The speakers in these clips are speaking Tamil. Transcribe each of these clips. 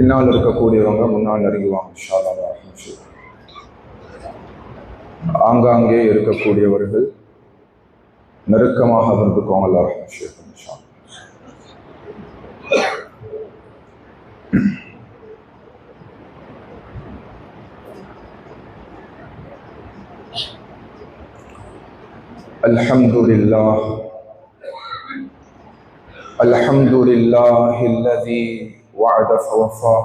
பின்னால் இருக்கக்கூடியவங்க முன்னால் நெருங்குவாங்க இன்ஷா அல்லாஹ். ஆங்காங்கே இருக்கக்கூடியவர்கள் நெருக்கமாக வந்துக்கோங்க. அல்லாஹ் இன்ஷா அல்லாஹ். அல்ஹம்துலில்லாஹ் அல்ஹம்துலில்லாஹி அல்லதி வஅத ஃபவஃபா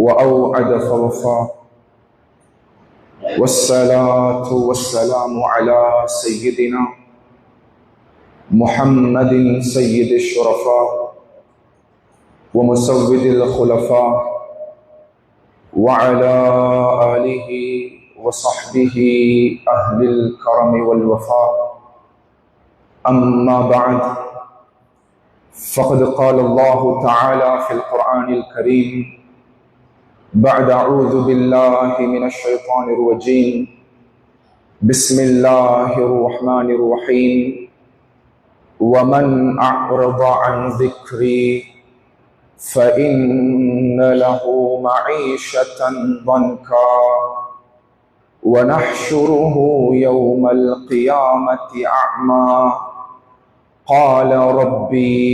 وأوعد فوفى والصلاة والسلام على سيدنا محمد سيد الشرفاء ومسود الخلفاء وعلى آله وصحبه أهل الكرم والوفاء. أما بعد، فقد قال الله تعالى في القرآن الكريم بعد أعوذ بالله من الشيطان الرجيم بسم الله الرحمن الرحيم ومن أعرض عن ذكري فإن له معيشة ضنكا ونحشره يوم القيامة أعمى قال ربي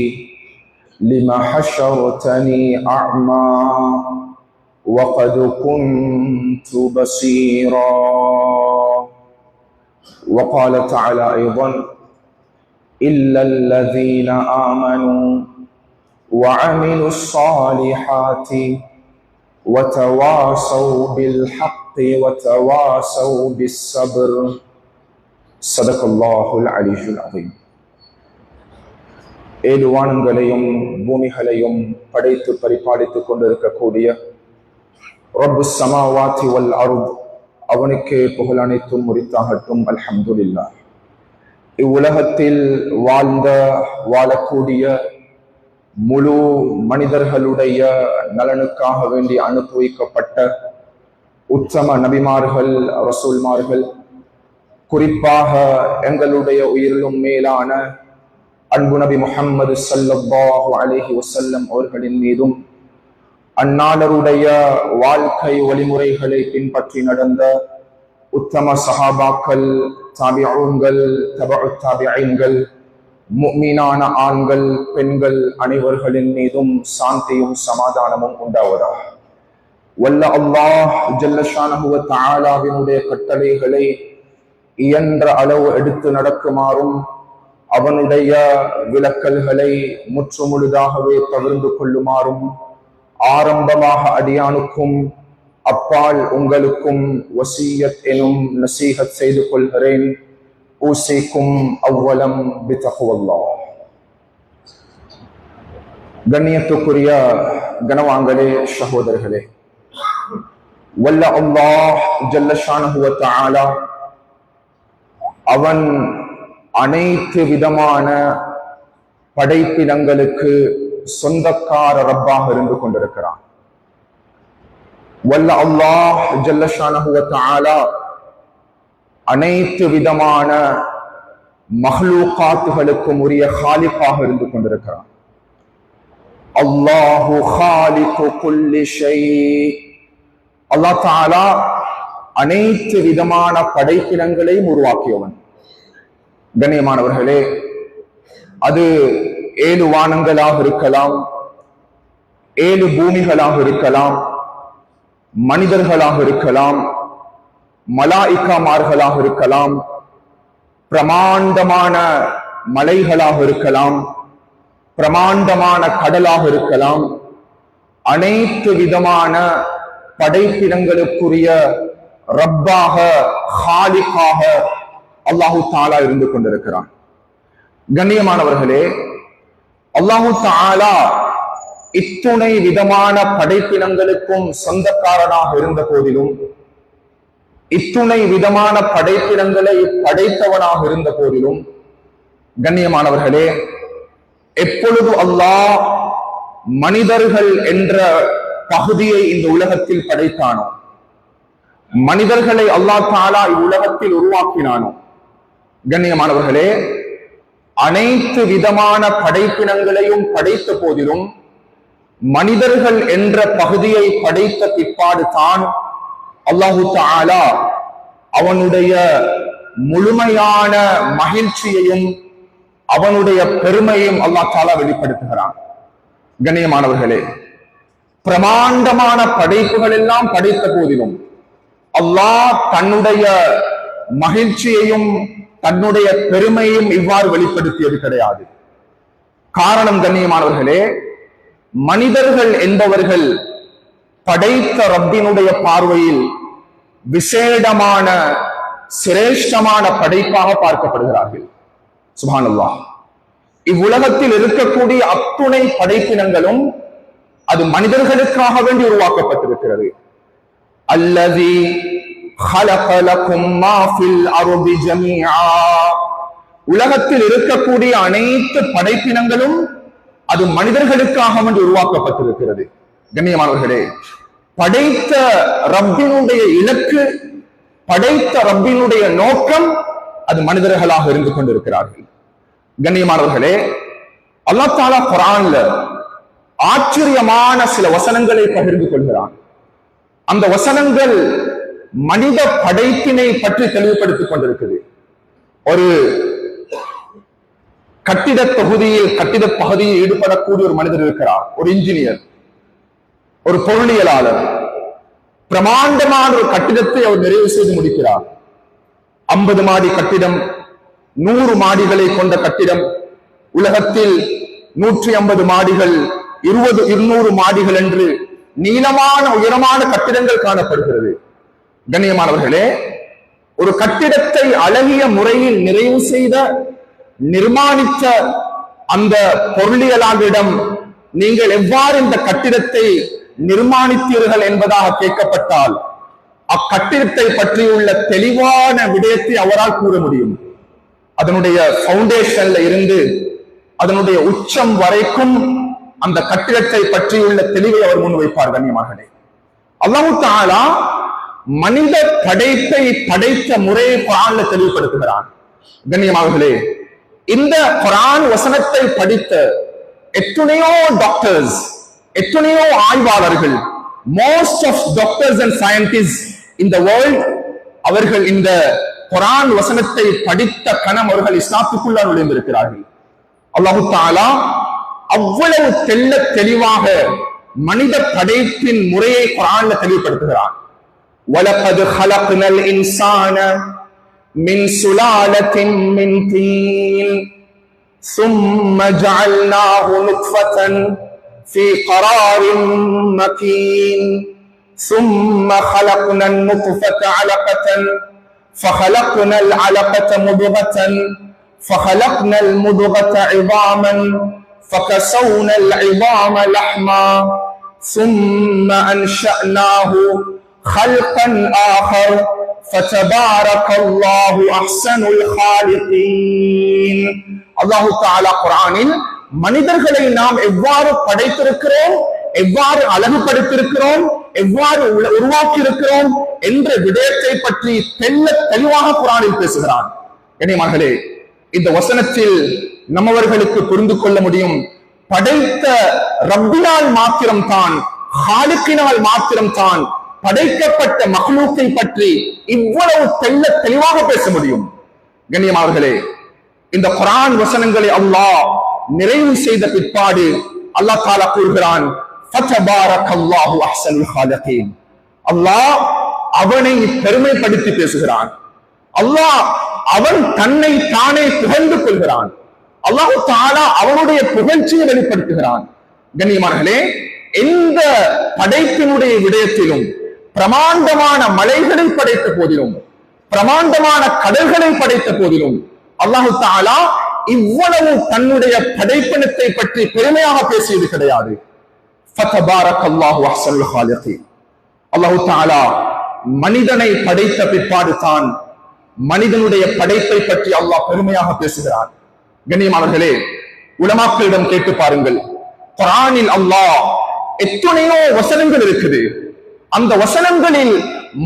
لم حشرتني أعمى وقد كنت بصيرا. وقال تعالى أيضا إلا الذين آمنوا وعملوا الصالحات وتواصوا بالحق وتواصوا بالصبر. صدق الله العلي العظيم. ஏழு வானங்களையும் பூமிகளையும் படைத்து பரிபாலித்துக் கொண்டிருக்கக்கூடிய ரப்பு ஸமாவாத்தி வல் அர்த், அவனுக்கே புகழ் அனைத்தும் உரித்தாகட்டும். அல்ஹம்துலில்லாஹ். இவ்வுலகத்தில் வாழக்கூடிய முழு மனிதர்களுடைய நலனுக்காக வேண்டி அனுப்பி வைக்கப்பட்ட உத்தம நபிமார்கள், ரசூல்மார்கள், குறிப்பாக எங்களுடைய உயிரிலும் மேலான அன்பு நபி முஹம்மது ஸல்லல்லாஹு அலைஹி வஸல்லம் அவர்களின் மீதும் அந்நாளருடைய வாழ்க்கை வழிமுறைகளை பின்பற்றி நடந்த உத்தம சஹாபாக்கள், தாபிஊன்கள், தபஉத் தாபிஈன்கள், முஃமினான ஆண்கள் பெண்கள் அனைவர்களின் மீதும் சாந்தியும் சமாதானமும் உண்டாவதாக. வல்ல அல்லாஹ் ஜல்ல ஷானஹு வ தஆலாவினுடைய கட்டளைகளை இயன்ற அளவு எடுத்து நடக்குமாறும் அவனுடைய விலக்கல்களை முற்றுமுழுதாகவே தவிர்த்து கொள்ளுமாறும் ஆரம்பமாக அடியானுக்கும் அப்பால் உங்களுக்கும் வசியத் எனும் நசீஹத் செய்து கொள்கிறேன். ஊசிக்கும் அவ்வலம் பித்தகுவல்லாஹ். கண்ணியத்துக்குரிய கனவான்களே, சகோதரர்களே, வல்ல அல்லாஹ் ஜல்ல ஷானஹு வ தஆலா அவன் அனைத்து விதமான படைப்பினங்களுக்கு சொந்தக்கார ரப்பாக இருந்து கொண்டிருக்கிறான். வல்ல அல்லாஹ் ஜல்ல ஷானஹு வ தஆலா அனைத்து விதமான மஹ்லூகாத்துகளுக்கும் உரிய ஹாலிகாக இருந்து கொண்டிருக்கிறான். அல்லாஹு ஹாலிகு குல்லி ஷை. அல்லாஹ் தஆலா அனைத்து விதமான படைப்பினங்களையும் உருவாக்கியவன். கண்ணியமானவர்களே, அது 7 வானங்களாக இருக்கலாம், 7 பூமிகளாக இருக்கலாம், மனிதர்களாக இருக்கலாம், மலாயிக்காமார்களாக இருக்கலாம், பிரமாண்டமான மலைகளாக இருக்கலாம், பிரமாண்டமான கடலாக இருக்கலாம். அனைத்து விதமான படைப்பினங்களுக்குரிய ரப்பாக, ஹாலிகாக அல்லாஹு தஆலா இருந்து கொண்டிருக்கிறான். கண்ணியமானவர்களே, அல்லாஹு தஆலா இத்துணை விதமான படைப்பினங்களுக்கும் சொந்தக்காரனாக இருந்த போதிலும், இத்துணை விதமான படைப்பினங்களை படைத்தவனாக இருந்த போதிலும், கண்ணியமானவர்களே, எப்பொழுது அல்லாஹ் மனிதர்கள் என்ற பகுதியை இந்த உலகத்தில் படைத்தானோ, மனிதர்களை அல்லாஹ் தஆலா இவ்வுலகத்தில் உருவாக்கினானோ, கண்ணியமானவர்களே, அனைத்து விதமான படைப்பினங்களையும் படைத்த போதிலும் மனிதர்கள் என்ற பகுதியை படைத்த பிற்பாடு தான் அல்லாஹு தஆலா அவனுடைய முழுமையான மகிழ்ச்சியையும் அவனுடைய பெருமையையும் அல்லாஹ் தஆலா வெளிப்படுத்துகிறான். கண்ணியமானவர்களே, பிரமாண்டமான படைப்புகள் எல்லாம் படைத்த போதிலும் அல்லாஹ் தன்னுடைய மகிழ்ச்சியையும் தன்னுடைய பெருமையும் இவ்வாறு வெளிப்படுத்தியது கிடையாது. காரணம் கண்ணியமானவர்களே, மனிதர்கள் என்பவர்கள் படைத்த ரப்பினுடைய பார்வையில் விசேடமான சிரேஷ்டமான படைப்பாக பார்க்கப்படுகிறார்கள். சுப்ஹானல்லாஹ். இவ்வுலகத்தில் இருக்கக்கூடிய அத்துணை படைப்பினங்களும் அது மனிதர்களுக்காக வேண்டி உருவாக்கப்பட்டிருக்கிறது. அல்லதி خلق لكم ما في الارض جميعا. உலகத்தில் இருக்கக்கூடிய அனைத்து படைப்பினங்களும் அது மனிதர்களுக்காக வேண்டி உருவாக்கப்பட்டிருக்கிறது. கண்ணியமானவர்களே, படைத்த ரப்பினுடைய இலக்கு, படைத்த ரப்பினுடைய நோக்கம் அது மனிதர்களாக இருந்து கொண்டிருக்கிறார்கள். கண்ணியமானவர்களே, அல்லாஹ் தஆலா குர்ஆன்ல ஆச்சரியமான சில வசனங்களை பகிர்ந்து கொள்கிறான். அந்த வசனங்கள் மனித படைப்பினை பற்றி தெளிவுபடுத்திக் கொண்டிருக்கிறது. ஒரு கட்டிட தொகுதியில் கட்டிட பகுதியில் ஈடுபடக்கூடிய ஒரு மனிதர் இருக்கிறார், ஒரு இன்ஜினியர், ஒரு பொருளியலாளர். பிரமாண்டமான ஒரு கட்டிடத்தை அவர் நிறைவு செய்து முடிக்கிறார். 50 மாடி கட்டிடம், 100 மாடிகளை கொண்ட கட்டிடம், உலகத்தில் 150 மாடிகள், 200 மாடிகள் என்று நீளமான உயரமான கட்டிடங்கள் காணப்படுகிறது. கண்ணியமானவர்களே, ஒரு கட்டிடத்தை அழகிய முறையில் நிறைவு செய்த நிர்மாணித்த அந்த பொருளியலாளரிடம் நீங்கள் எவ்வாறு இந்த கட்டிடத்தை நிர்மாணித்தீர்கள் என்பதாக கேட்கப்பட்டால் அக்கட்டிடத்தை பற்றியுள்ள தெளிவான விடயத்தை அவரால் கூற முடியும். அதனுடைய பவுண்டேஷன்ல இருந்து அதனுடைய உச்சம் வரைக்கும் அந்த கட்டிடத்தை பற்றியுள்ள தெளிவை அவர் முன்வைப்பார். கண்ணியமானவர்களே, அல்லாஹ் தஆலா மனித படைப்பை படைத்த முறையை குர்ஆன்ல தெளிவுபடுத்துகிறான். கண்ணியமானவர்களே, இந்த குர்ஆன் வசனத்தை படித்த எத்தனையோ டாக்டர்ஸ், எத்தனையோ ஆய்வாளர்கள், most of doctors and scientist in the world, அவர்கள் இந்த குர்ஆன் வசனத்தை படித்த கணம் அவர்கள் இஸ்லாத்துக்குள்ள நுழைந்திருக்கிறார்கள். அல்லாஹ் தஆலா அவ்வளவு தெள்ள தெளிவாக மனித படைப்பின் முறையை குர்ஆன்ல தெளிவுபடுத்துகிறான். وَلَقَدْ خَلَقْنَا الْإِنسَانَ مِنْ سُلَالَةٍ مِنْ طِينٍ ثُمَّ جَعَلْنَاهُ نُطْفَةً فِي قَرَارٍ مَكِينٍ ثُمَّ خَلَقْنَا النُّطْفَةَ عَلَقَةً فَخَلَقْنَا الْعَلَقَةَ مُضْغَةً فَخَلَقْنَا الْمُضْغَةَ عِظَامًا فَكَسَوْنَا الْعِظَامَ لَحْمًا ثُمَّ أَنشَأْنَاهُ خلقا آخر فتبارك الله أحسن الخالقين. அல்லாஹ் தஆலா குர்ஆனில் மனிதர்களை நாம் எவ்வாறு படைத்திருக்கிறோம், எவ்வாறு அழகுபடுத்தியிருக்கிறோம், எவ்வாறு உருவாக்கி இருக்கிறோம் என்ற விடயத்தை பற்றி தெளிவாக குர்ஆனில் பேசுகிறான். கண்ணியமானவர்களே, இந்த வசனத்தில் நம்மவர்களுக்கு புரிந்து கொள்ள முடியும், படைத்த ரப்பினால் மாத்திரம்தான், ஹாலிக்கினால் மாத்திரம்தான் படைக்கப்பட்ட மக்லூக்கை பற்றி இவ்வளவு தெளிவாக பேச முடியும். கண்ணியமானவர்களே, இந்த குர்ஆன் வசனங்களை அல்லாஹ் நிறைவு செய்த பிற்பாடு அல்லாஹ் தஆலா கூறுகிறான், ஃபதபாரக்கல்லாஹு அஹ்ஸனுல் காலிகீன். அல்லாஹ் அவனை பெருமைப்படுத்தி பேசுகிறான். அல்லாஹ் அவன் தன்னை தானே புகழ்ந்து கொள்கிறான். அல்லாஹ் தஆலா அவனுடைய புகழ்ச்சியை வெளிப்படுத்துகிறான். கண்ணியமானவர்களே, எந்த படைப்பினுடைய விடயத்திலும் பிரமாண்டமான மலைகளை படைத்த போதிலும், பிரமாண்டமான கடல்களை படைத்த போதிலும் அல்லாஹ் தஆலா இவ்வளவு தன்னுடைய படைப்பினத்தை பற்றி பெருமையாக பேசியது கிடையாது. ஃபதபாரக்கல்லாஹு அஹ்ஸனுல் காலிகீன். அல்லாஹ் தஆலா மனிதனை படைத்த பிற்பாடு தான் மனிதனுடைய படைப்பை பற்றி அல்லாஹ் பெருமையாக பேசுகிறான். கண்ணியமானவர்களே, உலமாக்களிடம் கேட்டு பாருங்கள், குர்ஆனில் அல்லாஹ் எத்தனையோ வசனங்கள் இருக்குது. அந்த வசனங்களில்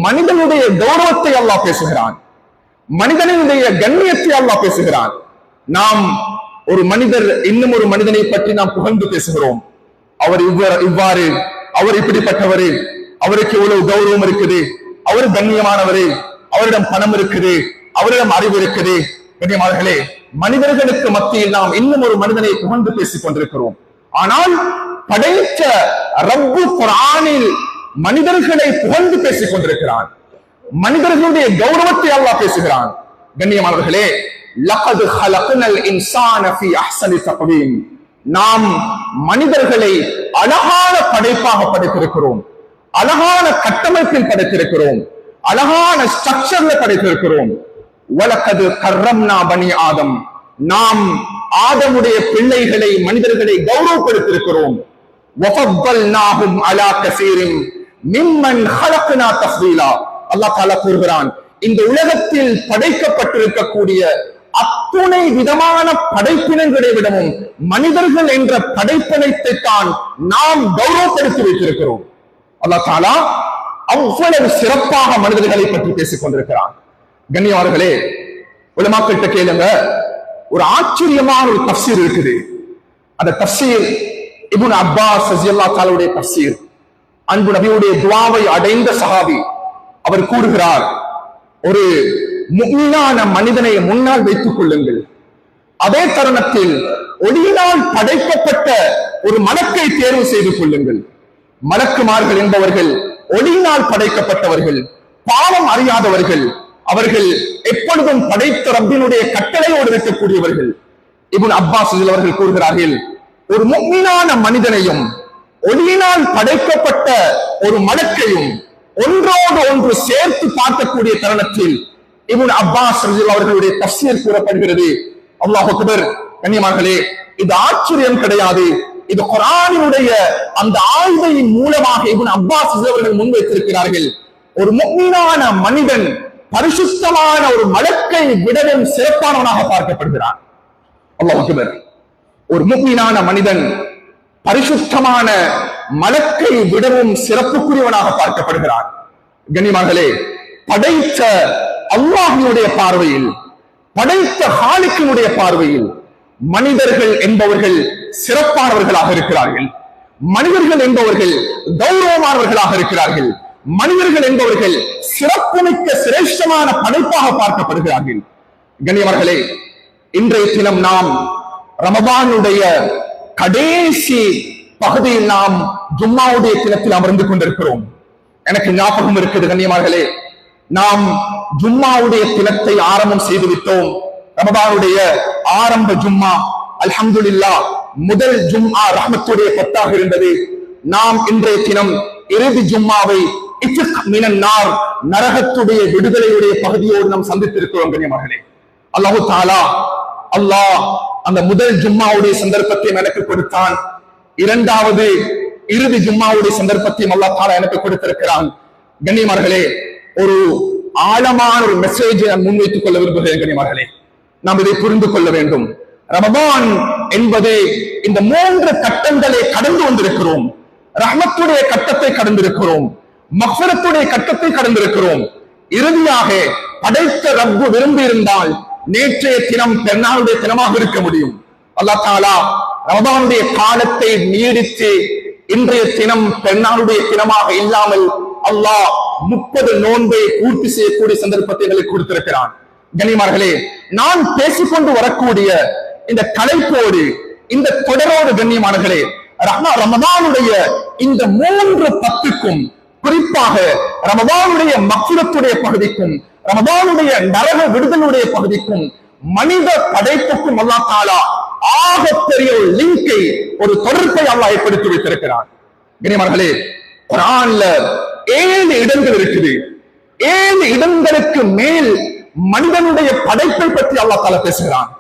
மனிதனுடைய கௌரவத்தை அல்லாஹ் பேசுகிறான், மனிதனுடைய கண்ணியத்தை அல்லாஹ் பேசுகிறான். நாம் ஒரு மனிதர் இன்னும் ஒரு மனிதனை பற்றி நாம் புகழ்ந்து பேசுகிறோம். அவர் இவ்வாறு, அவர் இப்படிப்பட்டவரு, அவருக்கு இவ்வளவு கௌரவம் இருக்குது, அவர் கண்ணியமானவரு, அவரிடம் பணம் இருக்குது, அவரிடம் அறிவு இருக்குது. கண்ணியமானவர்களே, மனிதர்களுக்கு மத்தியில் நாம் இன்னும் ஒரு மனிதனை புகழ்ந்து பேசிக் கொண்டிருக்கிறோம். ஆனால் படைத்த ரப்பு குர்ஆனில் மனிதர்களை புகழ்ந்து பேசிக் கொண்டிருக்கிறான். மனிதர்களுடைய கௌரவத்தை அல்லாஹ் பேசுகிறான். கண்ணியமானவர்களே, லகத் ஹலக்னல் இன்சான ஃபீ அஹ்ஸனி தக்வீம், நாம் மனிதர்களை அழகான படைப்பாக படைத்திருக்கிறோம், அழகான கட்டமைப்பில் படைத்திருக்கிறோம், அழகான ஸ்ட்ரக்சர்ல படைத்திருக்கிறோம். வலகத் கர்ரம்னா பனி ஆதம், நாம் ஆதமுடைய பிள்ளைகளை மனிதர்களை கௌரவப்படுத்தியிருக்கிறோம். வஃபத்தல்நாஹும் அலா கஸீரின் மிம்மன் ஹலக்னா தஃதீலா, அல்லாஹ் தஆலா கூறுகிறான், இந்த உலகத்தில் படைக்கப்பட்டிருக்கக்கூடிய அத்துணை விதமான படைப்பினங்களை விடவும் மனிதர்கள் என்ற படைப்பினத்தை தான் நாம் கௌரவப்படுத்தி வைத்திருக்கிறோம். அல்லாஹ் தஆலா அவ்வளவு சிறப்பாக மனிதர்களை பற்றி பேசிக் கொண்டிருக்கிறான். கண்ணியவான்களே, உலமாக்கள்கிட்ட கேளுங்க, ஒரு ஆச்சரியமான ஒரு தஃசீர் இருக்குது. அந்த தஃசீர் இப்னு அப்பாஸ் ரலியல்லாஹு தஆலாவுடைய தஃசீர். அன்பு நபியுடைய துஆவை அடைந்த சஹாபி அவர் கூறுகிறார், ஒரு முஃமினான மனிதனை முன்னால் வைத்துக் கொள்ளுங்கள், அதே தருணத்தில் ஒளியினால் படைக்கப்பட்ட ஒரு மலக்கை தேர்வு செய்து கொள்ளுங்கள். மலக்குமார்கள் என்பவர்கள் ஒளியினால் படைக்கப்பட்டவர்கள், பாவம் அறியாதவர்கள், அவர்கள் எப்பொழுதும் படைத்த ரப்பினுடைய கட்டளையோடு இருக்கக்கூடியவர்கள். இப்னு அப்பாஸ் அவர்கள் கூறுகிறார்கள், ஒரு முஃமினான மனிதனையும் ஒளியினால் படைக்கப்பட்ட ஒரு மலக்கையும் ஒன்றோடு ஒன்று சேர்த்து பார்க்கக்கூடிய தருணத்தில் இப்னு அப்பாஸ் அவர்களுடைய தஃசீர் கூறப்படுகிறது. அல்லாஹ் அக்பர். கண்ணியமானவர்களே, இது ஆச்சரியம் கிடையாது, இது குர்ஆனினுடைய அந்த ஆய்வின் மூலமாக இப்னு அப்பாஸ் அவர்கள் முன்வைத்திருக்கிறார்கள். ஒரு முஃமினான மனிதன் பரிசுத்தமான ஒரு மலக்கை விடவும் சிறப்பானவனாக பார்க்கப்படுகிறான். அல்லாஹ் அக்பர். ஒரு முஃமினான மனிதன் பரிசுத்தமான மலக்கை விடவும் சிறப்புக்குரியவனாக பார்க்கப்படுகிறான். கண்ணியமானவர்களே, படைத்த அல்லாஹ்வுடைய பார்வையில், படைத்த ஹாலிக்கினுடைய பார்வையில் மனிதர்கள் என்பவர்கள் சிறப்பானவர்களாக இருக்கிறார்கள். மனிதர்கள் என்பவர்கள் கௌரவமானவர்களாக இருக்கிறார்கள். மனிதர்கள் என்பவர்கள் சிறப்புமிக்க சிரேஷ்டமான படைப்பாக பார்க்கப்படுகிறார்கள். கண்ணியமானவர்களே, இன்றைய தினம் நாம் ரமதானுடைய கடைசி பகுதியில் நாம் ஜும்மாவுடைய தினத்தில் அமர்ந்து கொண்டிருக்கிறோம். எனக்கு ஞாபகம் இருக்குது கண்ணியமானவர்களே, நாம் ஜும்மாவுடைய தினத்தை ஆரம்பம் செய்து விட்டோம். ரமதானுடைய ஆரம்ப ஜும்மா அல்ஹம்துலில்லாஹ் முதல் ஜும்ஆ ரஹ்மத்துடைய பத்தாக இருந்தது. நாம் இன்றைய தினம் இறுதி ஜும்மாவை இஃப்க் மினன் நார், நரகத்துடைய விடுதலையுடைய பகுதியோடு நாம் சந்தித்திருக்கிறோம். கண்ணியமானவர்களே, அல்லாஹ் தஆலா அந்த முதல் ஜும்மாவுடைய சந்தர்ப்பத்தை எனக்கு கொடுத்தான். இரண்டாவது இறுதி ஜும்மாவுடைய சந்தர்ப்பத்தையும் அல்லாஹ் தஆலா எனக்கு கொடுத்திருக்கிறான். கண்ணியமானவர்களே, ஒரு ஆழமான ஒரு மெசேஜை நான் முன்வைத்துக் கொள்ள விரும்புகிறேன். கண்ணியமானவர்களே, நாம் இதை புரிந்து கொள்ள வேண்டும். ரமதான் என்பது இந்த 3 கட்டங்களை கடந்து வந்திருக்கிறோம். ரஹ்மத்துடைய கட்டத்தை கடந்திருக்கிறோம், மக்ஃபிரத்துடைய கட்டத்தை கடந்திருக்கிறோம். இறுதியாக படைத்த ரப்பு விரும்பி இருந்தால் நேற்றைய தினம் பெருநாளுடைய தினமாக இருக்க முடியும். அல்லாஹ் தஆலா ரமதானுடைய காலத்தை நீடித்து இன்றைய தினம் பெருநாளுடைய தினமாக இல்லாமல் அல்லாஹ் 30 நோன்பை பூர்த்தி செய்யக்கூடிய சந்தர்ப்பத்தை எங்களுக்கு கொடுத்திருக்கிறான். கண்ணியமானவர்களே, நான் பேசிக்கொண்டு வரக்கூடிய இந்த தலைப்போடு, இந்த தொடரோடு கண்ணியமானவர்களே, ரமதானுடைய இந்த 3 பத்துக்கும், குறிப்பாக ரமதானுடைய மக்ஃபிரத்துடைய பகுதிக்கும், ரமதானுடைய நரக விடுதலுடைய பகுதிக்கும், மனித படைப்புக்கும் அல்லாஹ் தஆலா ஆகப்பெரிய ஒரு லிங்கை, ஒரு தொடர்பை அல்லாஹ் ஏற்படுத்தி வைத்திருக்கிறான். கண்ணியமானவர்களே, குர்ஆன்ல 7 இடங்கள் இருக்குது. 7 இடங்களுக்கு மேல் மனிதனுடைய படைப்பை பற்றி அல்லாஹ் தஆலா பேசுகிறான்.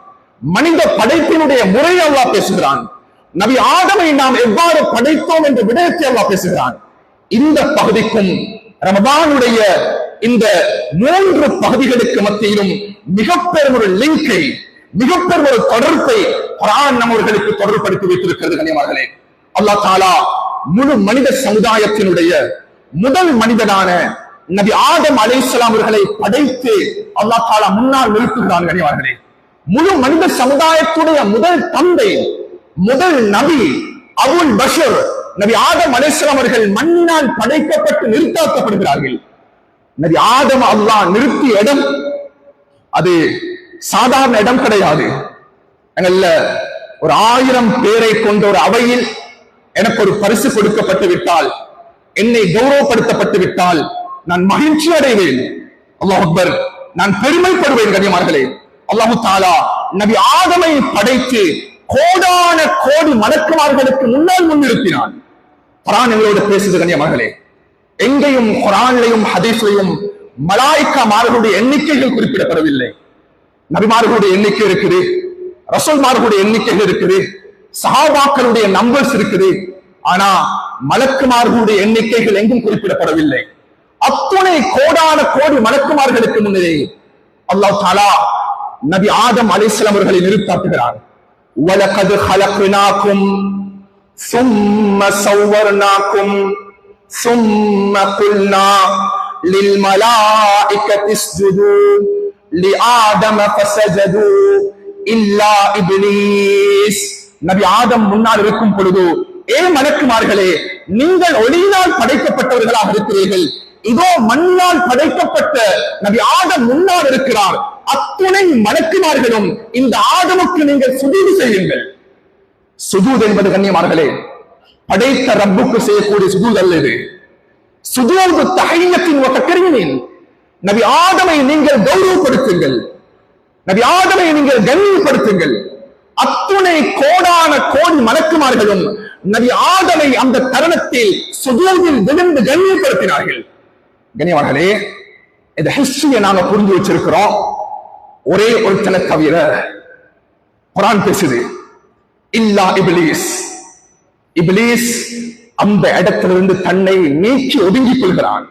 மனித படைப்பினுடைய முறையை அல்லாஹ் பேசுகிறான். நபி ஆதமை நாம் எவ்வாறு படைத்தோம் என்ற விடயத்தை அல்லாஹ் பேசுகிறான். இந்த பகுதிக்கும் ரமதானுடைய இந்த 3 பகுதிகளுக்கு மத்தியிலும் மிகப்பெரும் ஒரு லிங்கை, மிகப்பெரும் ஒரு தொடர்பை குர்ஆன் நம்மவர்களுக்கு தொடர்படுத்தி வைத்திருக்கிறது. கண்ணியமானவர்களே, அல்லாஹ் தஆலா முழு மனித சமுதாயத்தினுடைய முதல் மனிதனான நபி ஆதம் அலைஹிஸ்ஸலாம் அவர்களை படைத்து அல்லாஹ் தஆலா முன்னால் நிறுத்துகிறான். கண்ணியமானவர்களே, முழு மனித சமுதாயத்துடைய முதல் தந்தை, முதல் நபி அபுல் பஷர் நபி ஆதம் அலைஹிஸ்ஸலாம் அவர்கள் மண்ணினால் படைக்கப்பட்டு நிறுத்தாக்கப்படுகிறார்கள். நபி ஆதம் அல்லாஹ் நிறுத்திய இடம் அது சாதாரண இடம் கிடையாது. எங்கள்ல ஒரு 1000 பேரை கொண்ட ஒரு அவையில் எனக்கு ஒரு பரிசு கொடுக்கப்பட்டு விட்டால், என்னை கௌரவப்படுத்தப்பட்டு விட்டால் நான் மகிழ்ச்சி அடைவேன். அல்லாஹ் அக்பர், நான் பெருமைப்படுவேன். கண்ணியமானவர்களே, அல்லாஹ் தஆலா நபி ஆதமை படைத்து கோடான கோடி மலக்குமார்களுக்கு முன்னால் முன்னிறுத்தினான். குர்ஆன் எங்களோடு பேசுது. கண்ணியமானவர்களே, எங்கேயும் குர்ஆனிலையும் ஹதீஸ்லையும் மலாயிக்காமார்களுடைய எண்ணிக்கைகள் குறிப்பிடப்படவில்லை. நபிமார்களுடைய எண்ணிக்கை இருக்குது, ரசூல்மார்களுடைய எண்ணிக்கைகள் இருக்குது, சஹாபாக்களுடைய நம்பர்ஸ் இருக்குது. ஆனா மலக்குமார்களுடைய எண்ணிக்கைகள் எங்கும் குறிப்பிடப்படவில்லை. அத்துணை கோடான கோடி மலக்குமார்களுக்கு முன்னரே அல்லாஹ் தஆலா நபி ஆதம் அலைஹிஸ்ஸலாம் அவர்களை நிறுத்தாட்டுகிறார். وَلَقَدْ خَلَقْنَاكُمْ ثُمَّ صَوَّرْنَاكُمْ ثُمَّ قُلْنَا لِلْمَلَائِكَةِ اسْجُدُوا لِآدَمَ فَسَجَدُوا إِلَّا إِبْلِيسَ. நபி ஆதம் முன்னால் இருக்கும் பொழுது, ஏ மலக்குமார்களே, நீங்கள் ஒளியினால் படைக்கப்பட்டவர்களாக இருக்கிறீர்கள், இதோ மண்ணால் படைக்கப்பட்ட நபி ஆதம் முன்னால் இருக்கிறார், அத்துணை மலக்குமார்களும் இந்த ஆதமுக்கு நீங்கள் சுஜூது செய்யுங்கள். சுஜூத் என்பது கண்ணியமார்களே படைத்த ரப்புக்கு செய்யக்கூடிய சுஜூத் அல்ல. இது சுஜூது தஹிய்யத்தின் வ தக்ரீமின். நபி ஆதமை நீங்கள் கௌரவப்படுத்துங்கள், நபி ஆதமை நீங்கள் கண்ணியப்படுத்துங்கள். அத்துணை கோடான கோடி மலக்குமார்களும் நபி ஆதமை அந்த தருணத்தில் சுஜூதில் விழுந்து கண்ணியப்படுத்தினார்கள். கண்ணியமார்களே, இந்த ஹிஸ்டரியை நாங்க புரிஞ்சு வச்சிருக்கிறோம். ஒரே ஒருத்தனை தவிர குர்ஆன் பேசுது, இல்லா இப்லீஸ். இப்லீஸ் அந்த இடத்திலிருந்து தன்னை நீக்கி ஒதுங்கிக் கொள்கிறான்.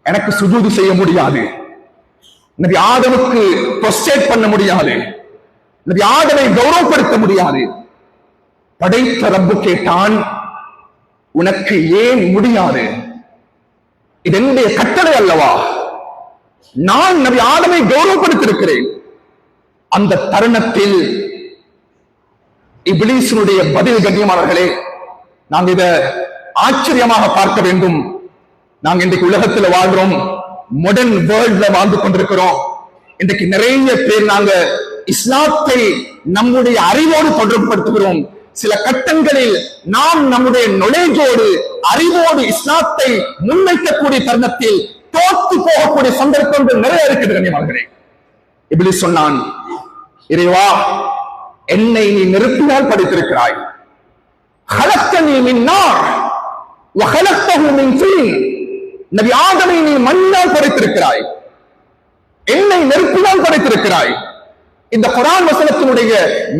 எனக்கு சுஜூது செய்ய முடியாது, நபி ஆதமுக்கு ப்ரொஸ்ட்ரேட் பண்ண முடியாது, நபி ஆதமை கௌரவப்படுத்த முடியாது. படைத்த ரப்பு கேட்டான், உனக்கு ஏன் முடியாது? இது என்னுடைய கட்டளை அல்லவா? நான் நபி ஆதமை கௌரவப்படுத்திருக்கிறேன். அந்த தருணத்தில் இப்லீஸினுடைய பதில், கண்ணியமானவர்களே, நாம் இதை ஆச்சரியமாக பார்க்க வேண்டும். நாங்க இன்றைக்கு உலகத்துல வாழ்றோம், மாடர்ன் வேர்ல்ட்ல வாழ்ந்து கொண்டிருக்கிறோம். இன்றைக்கு நிறைய பேர் நாங்க இஸ்லாத்தை நம்முடைய அறிவோடு தொடர்புபடுத்துகிறோம். சில கட்டங்களில் நாம் நம்முடைய நொலேஜோடு அறிவோடு இஸ்லாத்தை முன்வைக்கக்கூடிய தருணத்தில் தோற்று போகக்கூடிய சந்தர்ப்பங்கள் நிறைய இருக்குது. கண்ணியமானவர்களே, இப்லீஸ் சொன்னான், இறைவா, என்னை நீ நெருப்பினால் படைத்திருக்கிறாய். خلقتني من نار وخلقته من طين. நபி ஆதமை நீ மண்ணால் படைத்திருக்கிறாய், என்னை நெருப்பினால் படைத்திருக்கிறாய். இந்த குர்ஆன் வசனத்தினுடைய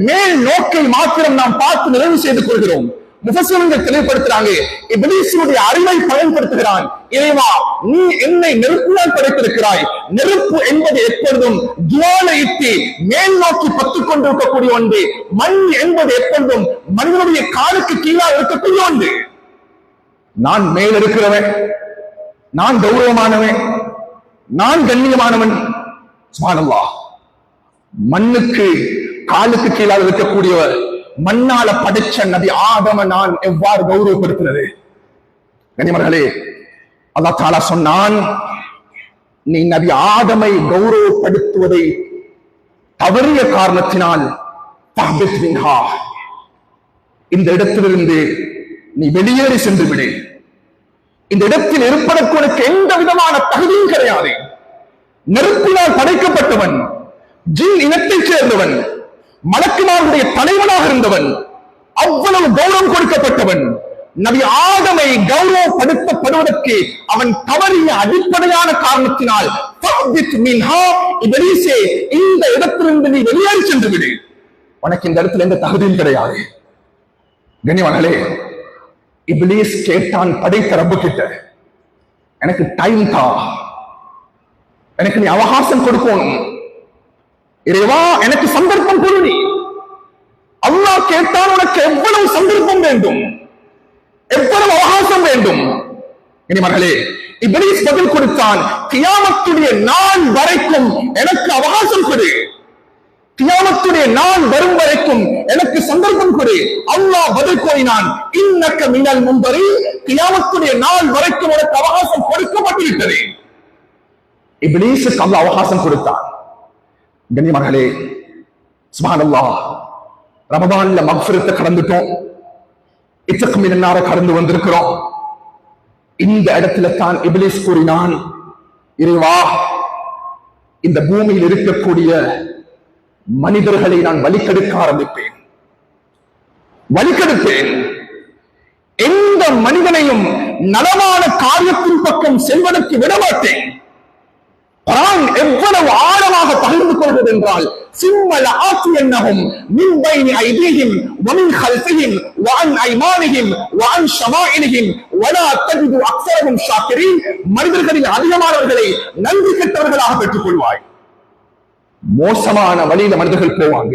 மேல் நோக்கை மாத்திரம் நாம் பார்த்து நிறைவு செய்து கொள்கிறோம். முஃபஸ்ஸிரீன்கள் தெளிவுபடுத்துறாங்க, இப்லீஸுடைய அறிவை பயன்படுத்துகிறான். இறைவா, நீ என்னை நெருப்பினால் படைத்திருக்கிறாய். நெருப்பு என்பது எப்பொழுதும் ஜுவாலையிட்டு மேல் நோக்கி பத்துக் கொண்டிருக்கக்கூடிய ஒன்று. மண் என்பது எப்பொழுதும் மனிதனுடைய காலுக்கு கீழாக இருக்கக்கூடிய ஒன்று. நான் மேல் இருக்கிறவன், நான் கௌரவமானவன், நான் கண்ணியமானவன். சுப்ஹானல்லாஹ், மண்ணுக்கு காலுக்கு கீழாக இருக்கக்கூடியவர், மண்ணால படைச்ச நபி ஆதம நான் எவ்வாறு கௌரவப்படுத்தினது? கண்ணியமானவர்களே, அல்லாஹ் தஆலா சொன்னான், நீ நபி ஆதமை கௌரவப்படுத்துவதை தவறிய காரணத்தினால் தஹ்பித் மின்ஹா, இந்த இடத்திலிருந்து நீ வெளியேறி சென்று விடு. இந்த இடத்தில் இருப்பதற்கு உனக்கு எந்த விதமான தகுதியும் கிடையாது. நெருப்பினால் படைக்கப்பட்டவன், ஜின் இனத்தைச் சேர்ந்தவன், மலக்குமாருடைய தலைவனாக இருந்தவன், அவ்வளவு கௌரவம் கொடுக்கப்பட்டவன். நபி ஆதமை கௌரவப்படுத்தப்படுவதற்கு அவன் தவறிய அடிப்படையான காரணத்தினால் இப்லீஸே, இந்த இடத்திலிருந்து நீ வெளியேறி சென்று விடு. உனக்கு இந்த இடத்துல எந்த தகுதியும் கிடையாது. கண்ணியவான்களே, இப்லீஸ் கேட்டான் படைத்த ரப்பு கிட்ட, எனக்கு டைம் தா, எனக்கு நீ அவகாசம் கொடுக்கணும். இறைவா, எனக்கு சந்தர்ப்பம் கொடு. நீ அல்லாஹ் கேட்டால் உனக்கு எவ்வளவு சந்தர்ப்பம் வேண்டும், எவ்வளவு அவகாசம் வேண்டும்? இனிமர்களே, இப்லீஸ் பதில் கொடுத்தான், கியாமத்துடைய நாள் வரைக்கும் எனக்கு அவகாசம் கொடு. கியாமத்துடைய நாள் வரும் வரைக்கும் எனக்கு சந்தர்ப்பம் கொடு. அல்லாஹ் பதில் கூறினான், இன்னக்க மினல் முன்பரி, கியாமத்துடைய நாள் வரைக்கும் உனக்கு அவகாசம் கொடுக்கப்பட்டு விட்டது. இப்லீஸுக்கு அல்லாஹ் அவகாசம் கொடுத்தான். கண்ணியமானவர்களே, சுப்ஹானல்லாஹ், ரமதான்ல மக்ஃபிரத்தை கடந்துட்டோம், இத்தக்கு மினன்னார கடந்து வந்திருக்கிறோம். இந்த இடத்துல தான் இப்லீஸ் கூறினான், இறைவா, இந்த பூமியில் இருக்கக்கூடிய மனிதர்களை நான் வழிகெடுக்க ஆரம்பிப்பேன், வழிகெடுப்பேன். எந்த மனிதனையும் நலமான காரியத்தின் பக்கம் செல்வதற்கு விடமாட்டேன். குர்ஆன் எவ்வளவு ஆழமாக பகிர்ந்து கொள்வது என்றால், சிம்மல ஆத்தியன்னஹும் மின் பைனி ஐதீஹிம் வ மின் கல்ஃபிஹிம் வ அன் ஐமானிஹிம் வ அன் ஷமாயிலிஹிம் வலா தஜிது அக்ஸரஹும் ஷாக்கிரீன். மனிதர்களில் அதிகமானவர்களை நன்றி கெட்டவர்களாக பெற்றுக் கொள்வாய். மோசமான வழியில மனிதர்கள் போவாங்க,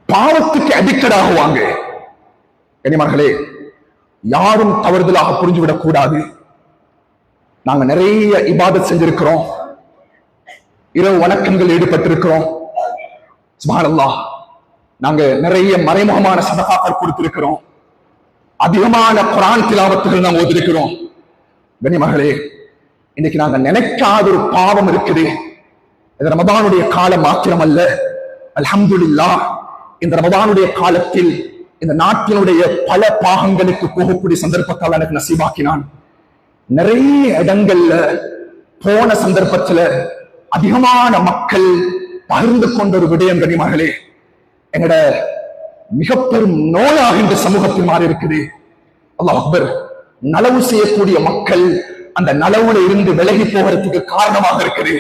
பாவத்துக்கு அடிக்டட் ஆகுவாங்க. கண்ணியமானவர்களே, யாரும் தவறுதலாக புரிஞ்சுவிடக் கூடாது. நாங்க நிறைய இபாதத் செஞ்சிருக்கிறோம், இரவு வணக்கங்கள் ஈடுபட்டிருக்கிறோம். சுப்ஹானல்லாஹ், நாங்க நிறைய மறைமுகமான சதகாக்கள் கொடுத்திருக்கிறோம், அதிகமான குர்ஆன் திலாவத்துகள் நாம் ஓதிருக்கிறோம். கண்ணியமானவர்களே, இன்னைக்கு நாங்க நினைக்காத ஒரு பாவம் இருக்குது. இது ரமதானுடைய காலம் மாத்திரம் அல்ல, அல்ஹம்துலில்லாஹ், இந்த ரமதானுடைய காலத்தில் இந்த நாட்டினுடைய பல பாகங்களுக்கு போகக்கூடிய சந்தர்ப்பத்தால் எனக்கு நசீபாக்கினான். நிறைய இடங்கள்ல போன சந்தர்ப்பத்துல அதிகமான மக்கள் பகிர்ந்து கொண்ட ஒரு விடயம், கண்ணியமானவர்களே, எங்கட மிக பெரும் நோயாக இந்த சமூகத்தில் மாறி இருக்குது. அல்லாஹ் அக்பர். நலவு செய்யக்கூடிய மக்கள் அந்த நலவுல இருந்து விலகி போகிறதுக்கு காரணமாக இருக்குது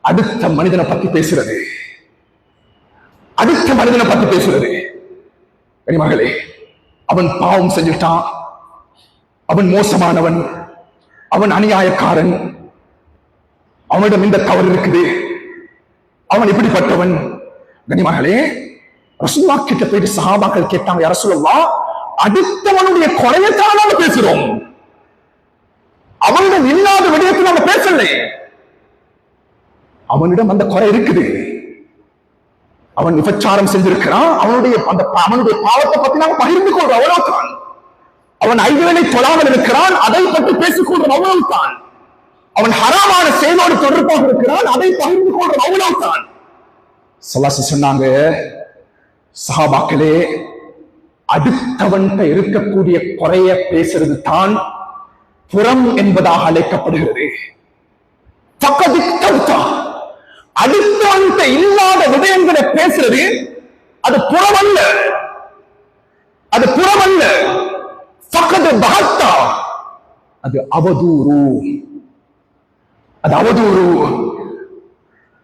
அடுத்த மனிதனை பத்தி பேசுறது, அடுத்த மனிதனை பத்தி பேசுறது. கண்ணியமானவர்களே, அவன் பாவம் செஞ்சுட்டான், அவன் மோசமானவன், அவன் அநியாயக்காரன், அவனிடம் இந்த தவறு இருக்குது, அவன் இப்படிப்பட்டவன். கண்ணியமானவர்களே, ரசூலுல்லாஹ் கிட்ட போயிட்டு சஹாபாக்கள் கேட்டாங்க, யா ரசூலல்லாஹ், அடுத்தவனுடைய குறையத்தான் நாம பேசுறோம், அவனிடம் இல்லாத விடயத்தை நாம பேசல. அவனிடம் அந்த குறை இருக்குது, அவன் விபச்சாரம் செஞ்சிருக்கிறான், அவனுடைய பாவத்தை பத்தி நாம பகிர்ந்து கொள்றோம், அவ்வளவுதான். அவன் ஐவேளை தொழாமல் இருக்கிறான், அதை பற்றி பேசிக் கொள்றோம், அவ்வளவுதான். அவன் ஹராமான செயலோடு தொடர்பாக இருக்கிறான், அதை பகிர்ந்து கொள்றோம், அவ்வளவுதான். ஸல்லல்லாஹு சொன்னாங்க, சஹாபாக்களே, அடுத்தவன்கிட்ட இருக்கக்கூடிய குறைய பேசுறது தான் புறம் என்பதாக அழைக்கப்படுகிறது. அடுத்தவன்கிட்ட இல்லாத விடயங்களை பேசுறது அது புறம் அல்ல, அது புறம் அல்ல. அது அவதூறு, அது அவதூறு.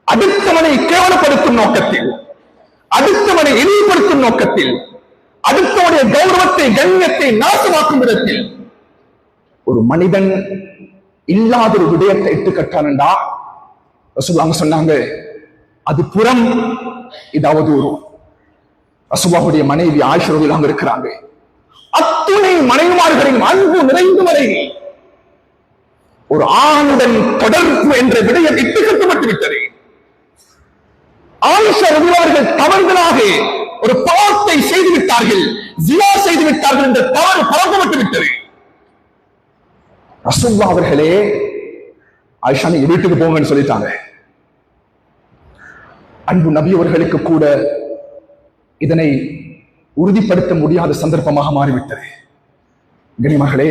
அடுத்தவனை கேவலப்படுத்தும் நோக்கத்தில், அடுத்தவனை இழிவுபடுத்தும் நோக்கத்தில், அடுத்தவனுடைய கௌரவத்தை கண்ணியத்தை நாசமாக்கும் விதத்தில் ஒரு மனிதன் இல்லாத ஒரு விடயத்தை இட்டு கட்டானண்டா ரசூலுல்லாஹ் சொன்னாங்க, அது புறம், இது அவதூறு. ரசூலுல்லாஹுடைய மனைவி ஆயிஷா ரலியல்லாஹு அன்ஹா இருக்கிறாங்க. அத்துணை மனைவிமார்களின் அன்பு நிறைந்த வரை ஒரு ஆணுடன் தொடர்பு என்ற விடயம் இட்டு கட்டப்பட்டு விட்டது. ஆயிஷா ரலியல்லாஹு அவர்கள் தவறுதலாக ஒரு பாவத்தை செய்து விட்டார்கள், ஜினா செய்து விட்டார்கள் என்ற தவறு பரப்பப்பட்டு விட்டது. ரசூலுல்லாஹ் அவர்களே ஆயிஷா நீ வீட்டுக்கு போங்கன்னு சொல்லிட்டாங்க. அன்பு நபி அவர்களுக்கு கூட இதனை உறுதிப்படுத்த முடியாத சந்தர்ப்பமாக மாறிவிட்டது. கண்ணியமானவர்களே,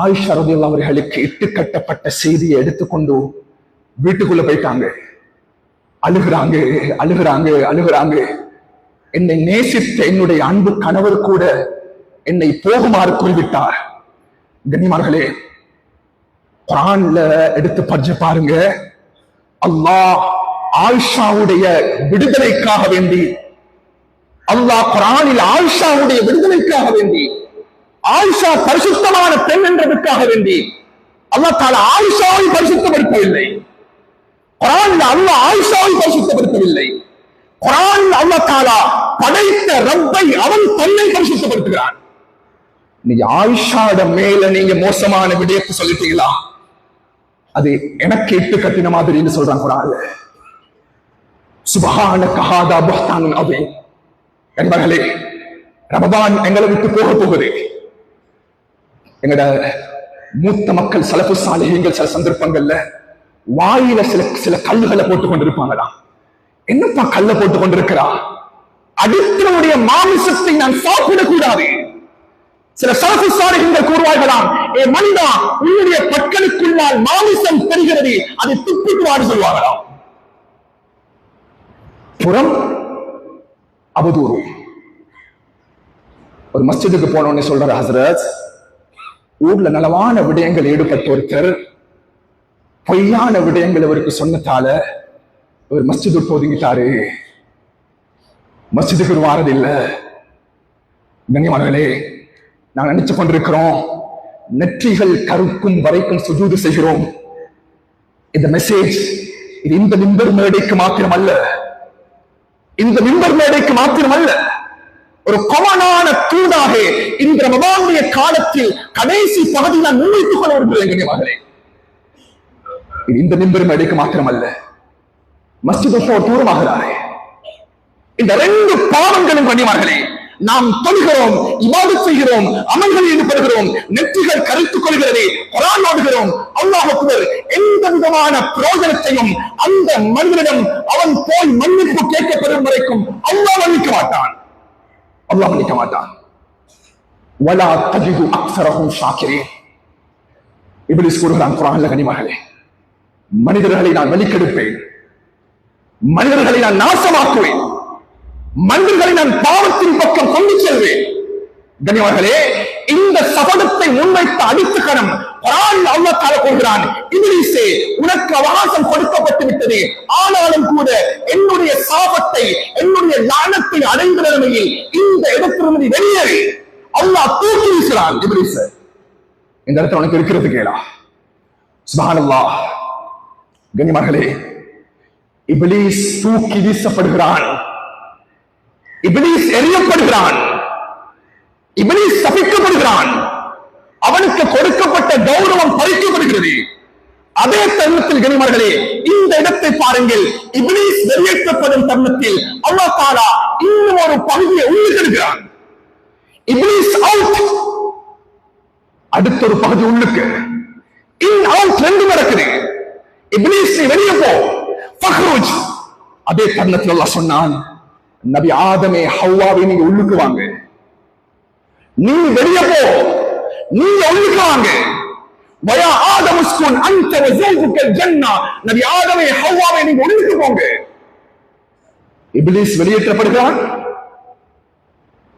ஆயிஷா ரலியல்லாஹு அவர்களுக்கு இட்டு கட்டப்பட்ட செய்தியை எடுத்துக்கொண்டு வீட்டுக்குள்ள போயிட்டாங்க. அழுகிறாங்க, அழுகிறாங்க, அழுகிறாங்க. என்னை நேசித்த என்னுடைய அன்பு கணவர் கூட என்னை போகுமாறு கூறிவிட்டார். கண்ணியமானவர்களே, குர்ஆன்ல எடுத்து படிச்சு பாருங்க, அல்லாஹ் ஆயிஷாவுடைய விடுதலைக்காக வேண்டி, அல்லாஹ் குர்ஆனில் ஆயிஷாவுடைய விடுதலைக்காக வேண்டி, ஆயிஷா பரிசுத்தமான பெண் என்றதுக்காக வேண்டி அல்லாஹ் தஆலா ஆயிஷாவை பரிசுத்தப்படுத்தவில்லை. குர்ஆனில் அல்லாஹ் ஆயிஷாவை பரிசுத்தப்படுத்தவில்லை. குர்ஆனில் அல்லாஹ் தஆலா படைத்த ரப்பை அவன் தன்னை பரிசுத்தப்படுத்துகிறான். நீங்க ஆயிஷாட மேல நீங்க மோசமான விடயத்தை சொல்லிட்டீங்களா, அது எனக்கு இட்டு கட்டின மாதிரி சொல்றான் குர்ஆன்ல. சுப்ஹானக ஹாதா புஹ்தானுன் அதீம். நண்பர்களே, ரமதான் எங்களை விட்டு போக போகுது. எங்கட மூத்த மக்கள் சலஃபு சாலிஹீன்கள் சில சந்தர்ப்பங்கள்ல வாயில சில கல்லுகளை போட்டுக் கொண்டிருப்பாங்களாம். என்னப்பா கல்ல போட்டுக் கொண்டிருக்கிறா? அடுத்தவனுடைய மாமிசத்தை நான் சாப்பிடக்கூடாது. சில சலஃபு சாலிஹீன்கள் கூறுவார்களாம், ஏ மனிதா, உன்னுடைய பற்களுக்குள்ளால் மாமிசம் தெரிகிறது, அதை துப்பிட்டு சொல்வார்களாம். புறம் அவதூறு. ஒரு மஸ்ஜிதுக்கு போனோன்னு சொல்ற ஹஸ்ரத், ஊர்ல நலவான விடயங்கள் ஈடுபட்ட ஒருத்தர் பொய்யான விடயங்கள் அவருக்கு சொன்னதால ஒரு மஸ்ஜிது ஒதுங்கிட்டாரு. மஸ்ஜிதுக்கு வாரதில்லை. கண்ணியமானவர்களே, நாங்கள் நினைச்சு கொண்டிருக்கிறோம் நெற்றிகள் கருக்கும் வரைக்கும் சுஜூது செய்கிறோம். இந்த மெசேஜ் இது இந்த மிம்பர் மேடைக்கு மாத்திரமல்ல, இந்த மிம்பர் மேடைக்கு மாத்திரமல்ல, ஒரு கொமனான தூதாக இந்த ரமதானுடைய காலத்தில் கடைசி பகுதி நான் முன்வைத்துக் கொள்ள விரும்புகிறேன். கண்ணியமானவர்களே, இது இந்த மிம்பர் மேடைக்கு மாத்திரமல்ல, மஸ்ஜிதுக்கு தூரமாகிறாரே. இந்த ரெண்டு பாவங்களும் கண்ணியமானவர்களே, நாம் தொழுகிறோம், இபாதத் செய்கிறோம், அமல்களில் ஈடுபடுகிறோம், நெற்றிகள் கருத்துக் கொள்கிறது, குர்ஆன் ஓதுகிறோம், அல்லாஹ் அக்பர், எந்த விதமான பிரயோஜனத்தையும் அந்த மனிதனிடம் அவன் போய் மன்னிப்பு கேட்கப்படும் வரைக்கும் அல்லாஹ் மன்னிக்க மாட்டான். அல்லாஹ் மன்னிக்க மாட்டான். வலா தஜிது அக்ஸரஹும் ஷாக்கிரீன். இப்லீஸ் கூறுகிறான் குர்ஆன்ல, கண்ணியமானவர்களே, மனிதர்களை நான் வழிகெடுப்பேன், மனிதர்களை நான் நாசமாக்குவேன், மனிதர்களை நான் பாவத்தின் பக்கம் கொண்டு செல்வேன். கண்ணியமானவர்களே, இந்த சபதத்தை முன்வைத்த அடுத்த கணம் குர்ஆனில் அல்லாஹ் தஆலா கூறுகிறான், இப்லீஸே, உனக்கு அவகாசம் கொடுக்கப்பட்டு விட்டது, ஆனாலும் கூட என்னுடைய சாபத்தை, என்னுடைய லானத்தை அடைந்த நிலைமையில் இந்த இடத்திலிருந்து வெளியேறி அல்லாஹ் தூக்கி வீசுகிறான். இப்லீஸ், இந்த இடத்துல உனக்கு இருக்கிறது கேளா? சுப்ஹானல்லாஹ். கண்ணியமானவர்களே, இப்லீஸ் தூக்கி வீசப்படுகிறான், இப்லீஸ் எறியப்படுகிறான், இப்லீஸ் சபிக்கப்படுகிறான், அவனுக்கு கொடுக்கப்பட்ட கௌரவம் பறிக்கப்படுகிறது. அதே தருணத்தில் கண்ணியமானவர்களே, இந்த இடத்தை பாருங்கள், இப்லீஸ் வெளியேற்றப்படும் தருணத்தில் அல்லாஹ் தஆலா இன்னும் ஒரு பகுதியை உள்ளிருக்கிறான். இப்லீஸ் அவுட், அடுத்த ஒரு பகுதி உள்ளுக்கு. இன் அவுட் ரெண்டு நடக்குது. இப்லீஸ் வெளியே போ, ஃபக்ருஜ். அதே தருணத்தில் அல்லாஹ் சொன்னான், நபி ஆதமே, ஹவ்வாவை நீங்க உள்ளுக்கு வாங்க, நீ வெளியே போ, நீங்க உள்ளுக்கு வாங்க. வயா ஆதம் உஸ்குன் அன்த வ ஸௌஜுகல் ஜன்னah. நபி ஆதமே, ஹவ்வாவை நீங்க உள்ளுக்கு போங்க. இப்லீஸ் வெளியேற்றப்படுகிறான்,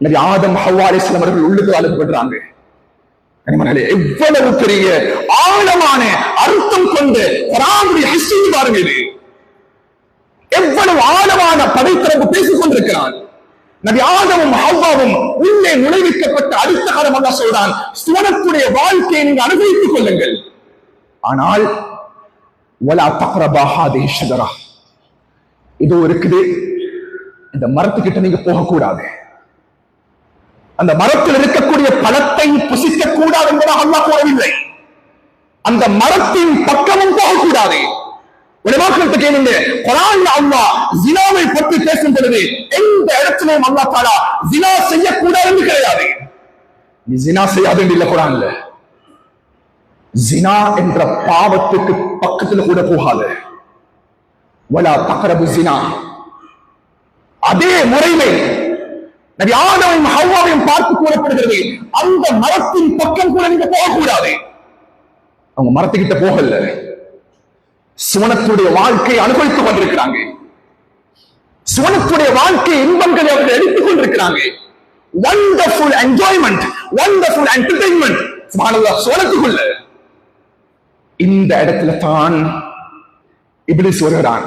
நபி ஆதம் ஹவ்வா அலைஹிஸ்ஸலாம் அவர்கள் உள்ளுக்கு அழைக்கப்படுறாங்க. கண்ணியமானவர்களே, எவ்வளவு பெரிய ஆழமான அர்த்தம் கொண்டு குர்ஆனுடைய ஹிஸ்டரி பாருங்க. இது எவ்வளவு ஆழமான படைத்தரப்பு பேசிக் கொண்டிருக்கிறான். நபி ஆதமும் ஹவ்வாவும் உள்ளே நுழைவிக்கப்பட்ட அடுத்த காலம் அல்லாஹ் சொல்றான், சுவனத்துடைய வாழ்க்கையை நீங்க அனுபவித்துக் கொள்ளுங்கள், ஆனால் வலா தக்ரபா ஹாதிஹி ஷஜரா, இதோ இருக்குது, இந்த மரத்துக்கிட்ட நீங்க போகக்கூடாது, அந்த மரத்தில் இருக்கக்கூடிய பழத்தை புசிக்க கூடாது என்பதாக அல்லாஹ் கூறவில்லை, அந்த மரத்தின் பக்கமும் போகக்கூடாது. உலமாக்களுக்கு கேளுங்க, குர்ஆன்ல அல்லாஹ் ஜினாவை பற்றி பேசும் பொழுது எந்த இடத்திலும் அல்லாஹ் தஆலா ஜினா செய்யக்கூடாது என்று கிடையாது. நீ ஜினா செய்யாத இல்ல குர்ஆன்ல, ஜினா என்ற பாவத்துக்கு பக்கத்துல கூட போகாத. வலா தக்ரபு ஜினா. அதே முறைமை நபி ஆதமையும் ஹவ்வாவையும் பார்த்து கூறப்படுகிறது, அந்த மரத்தின் பக்கம் கூட நீங்க போகக்கூடாது. அவங்க மரத்துக்கிட்ட போகல, சுவனத்துடைய வாழ்க்கையை அனுபவித்துக் கொண்டிருக்கிறாங்க, சுவனத்துடைய வாழ்க்கை இன்பங்களை அவர்கள் எடுத்துக் கொண்டிருக்கிறாங்க. Wonderful enjoyment, wonderful entertainment. சுப்ஹானல்லாஹ். சுவனத்துக்குள்ள இந்த இடத்துல தான் இப்லீஸ் வருகிறான்.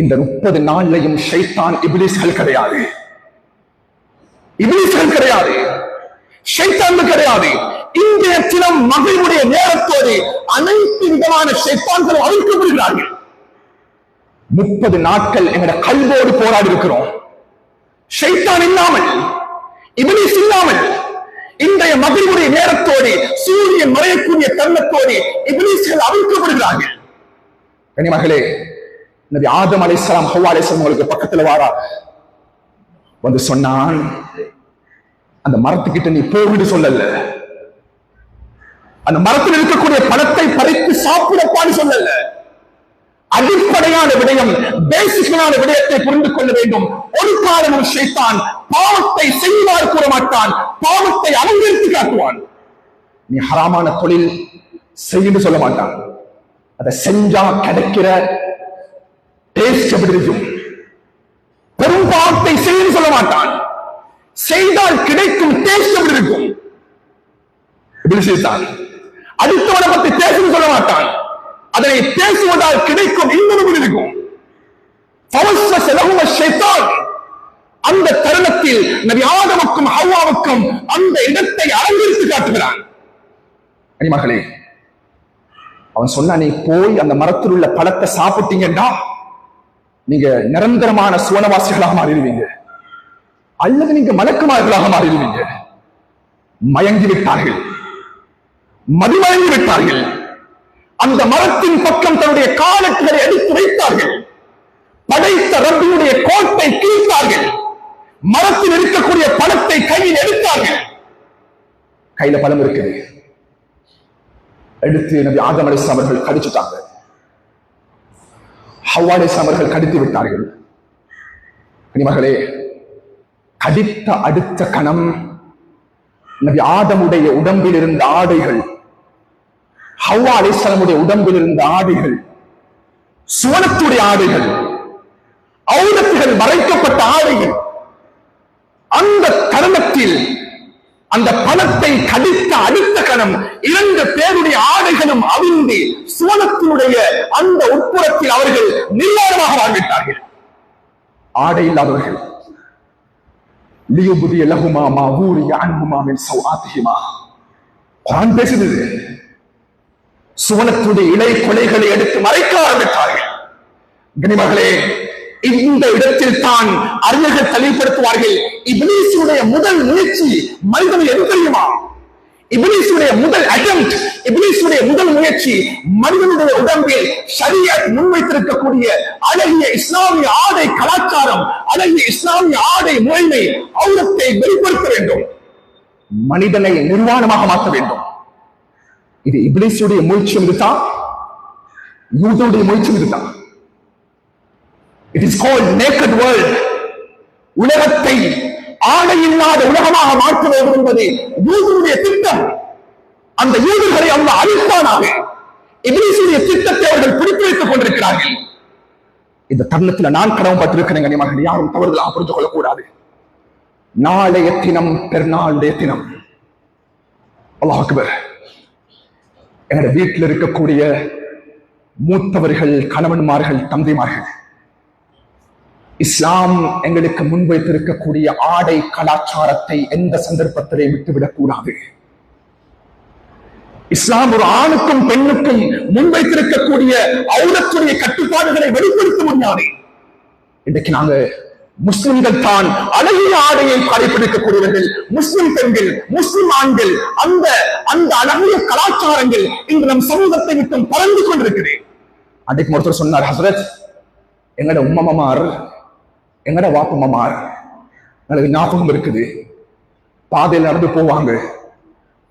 இந்த 30 நாள்லையும் ஷைத்தான் இப்லீஸ்கள் கிடையாது, இப்லீஸ்கள் கிடையாது, ஷைத்தான் கிடையாது. இன்றைய தினம் மகிழ்வுடைய நேரத்தோடு அனைத்து விதமான ஷைத்தான்களும் அழிக்கப்படுகிறார்கள். 30 நாட்கள் எங்கட கல்வோடு போராடி இருக்கிறோம். ஷைத்தான் இல்லாமல், இப்லீஸ் இல்லாமல், இன்றைய மகிழ்வுடைய நேரத்தோடு சூரியன் மறையக்கூடிய தருணத்தோடு இப்லீஸ்கள் அழிக்கப்படுகிறார்கள். கனிமகளே, நபி ஆதம் அலைஹிஸ்ஸலாம் ஹவ்வா அலைஹிஸ்ஸலாம் உங்களுக்கு பக்கத்துல வாரா வந்து சொன்னான், அந்த மரத்துக்கிட்ட நீ போவிடு சொல்லல, அந்த மரத்தில் இருக்கக்கூடிய பழத்தை பறித்து சாப்பிடப்பான்னு சொல்லல. அடிப்படையான விடயம், பேசிக்கான விடயத்தை புரிந்து கொள்ள வேண்டும். ஒரு காரணம் ஷைத்தான் பாவத்தை செய்வார் கூற மாட்டான், பாவத்தை அலங்கரித்து காட்டுவான். நீ ஹராமான தொழில் செய்து சொல்ல மாட்டான், அதை செஞ்சா கிடைக்கிற டேஸ்ட் எப்படி இருக்கும். பெரும் பாவத்தை செய்து சொல்ல மாட்டான், செய்தால் கிடைக்கும் டேஸ்ட் எப்படி இருக்கும். இப்படி செய்தான். அடுத்தவனை பற்றி பேசுன்னு சொல்ல மாட்டான், அதனை பேசுவதால் கிடைக்கும் இன்னும் இருக்கும். அந்த தருணத்தில் நபி ஆதமுக்கும் ஹவ்வாவுக்கும் அந்த இடத்தை அலங்கரித்து காட்டுகிறான். மகளே, அவன் சொன்ன, நீ போய் அந்த மரத்தில் உள்ள பழத்தை சாப்பிட்டீங்கன்னா நீங்க நிரந்தரமான சுவனவாசிகளாக மாறிடுவீங்க, அல்லது நீங்க மலக்குமார்களாக மாறிடுவீங்க. மயங்கி விட்டார்கள், மதிமயங்கி விட்டார்கள். அந்த மரத்தின் பக்கம் தன்னுடைய காலங்களை அடித்து வைத்தார்கள். படைத்த ரப்பினுடைய கோட்டை கீழ்த்தார்கள். மரத்தில் இருக்கக்கூடிய பழத்தை கையில் எடுத்தார்கள். கையில பழம் இருக்குது, எடுத்து நபி ஆதம் அலைஹிஸ்ஸலாம் அவர்கள் கடிச்சுட்டாங்க. ஹவ்வா அலைஹிஸ்ஸலாம் அவர்கள் கடித்து விட்டார்கள். மகளே, கடித்த அடுத்த கணம் நபி ஆதமுடைய உடம்பில் இருந்த ஆடைகள், ஹவ்வா அலைஹிஸ்ஸலாமுடைய உடம்பில் இருந்த ஆடைகள், சுவனத்துடைய ஆடைகள், ஔரத்துகள் மறைக்கப்பட்ட ஆடைகள், அந்த தருணத்தில் அந்த பழத்தை கடித்த அடுத்த கணம் இரண்டு பேருடைய ஆடைகளும் அவிழ்ந்து சுவனத்தினுடைய அந்த உட்புறத்தில் அவர்கள் நிர்வாணமாக வாழ்விட்டார்கள். ஆடை இல்லாதவர்கள். லியுபுதிய லஹுமா மா ஊரிய அன்ஹுமா மின் ஸௌஆத்திஹிமா. குர்ஆன் பேசுது, சுவனத்துடைய இலை கொலைகளை எடுத்து மறைக்க ஆரம்பித்தார்கள். கனிமகளே, இந்த இடத்தில் தான் அறிஞர்கள் தெளிவுபடுத்துவார்கள், இப்லீஸுடைய முதல் முயற்சி மனிதனை எது தெரியுமா? இப்லீஸுடைய முதல் அட்டெம்ப்ட், இப்லீஸுடைய முதல் முயற்சி மனிதனுடைய உடம்பில் ஷரியத் முன்வைத்திருக்கக்கூடிய அழகிய இஸ்லாமிய ஆடை கலாச்சாரம், அழகிய இஸ்லாமிய ஆடை முறைமை, ஔரத்தை வெளிப்படுத்த வேண்டும், மனிதனை நிர்வாணமாக மாற்ற வேண்டும். இது இப்லீஸுடைய முயற்சியும் இதுதான், யூதருடைய முயற்சியும் இதுதான். It is called naked world. உலகத்தை ஆடை இல்லாத உலகமாக மாற்ற வேண்டும் என்பது யூதருடைய திட்டம். அந்த யூதர்களை அல்லாஹ் அழிப்பானாக. இப்லீஸுடைய திட்டத்தை அவர்கள் பிடித்து வைத்துக் கொண்டிருக்கிறார்கள். இந்த தருணத்தில் நான் கடமைப்பட்டிருக்கிறேன் கனிமகள், யாரும் தவறுதலாக புரிந்து கொள்ளக்கூடாது. நாளைய தினம் பெருநாளுடைய தினம். அல்லாஹ் அக்பர். எங்களுடைய வீட்டில் இருக்கக்கூடிய மூத்தவர்கள், கணவன்மார்கள், தந்தைமார்கள், இஸ்லாம் எங்களுக்கு முன்வைத்திருக்கக்கூடிய ஆடை கலாச்சாரத்தை எந்த சந்தர்ப்பத்திலே விட்டுவிடக் கூடாது. இஸ்லாம் ஒரு ஆணுக்கும் பெண்ணுக்கும் முன்வைத்திருக்கக்கூடிய ஔரத்துடைய கட்டுப்பாடுகளை வெளிப்படுத்த முடியாது. இன்றைக்கு நாங்க முஸ்லிம்கள் தான் அழகிய ஆடையை கடைபிடிக்கக்கூடியவர்கள். முஸ்லிம் பெண்கள், முஸ்லிம் ஆண்கள், அந்த அந்த அழகிய கலாச்சாரங்கள் இன்று நம் சமூகத்தை விட்டு பறந்து கொண்டிருக்கிறேன். அன்றைக்கு ஒருத்தர் சொன்னார், ஹஸ்ரத், எங்கட உம்மமார், எங்கட வாப்பமார் எனக்கு ஞாபகம் இருக்குது, பாதையில் நடந்து போவாங்க,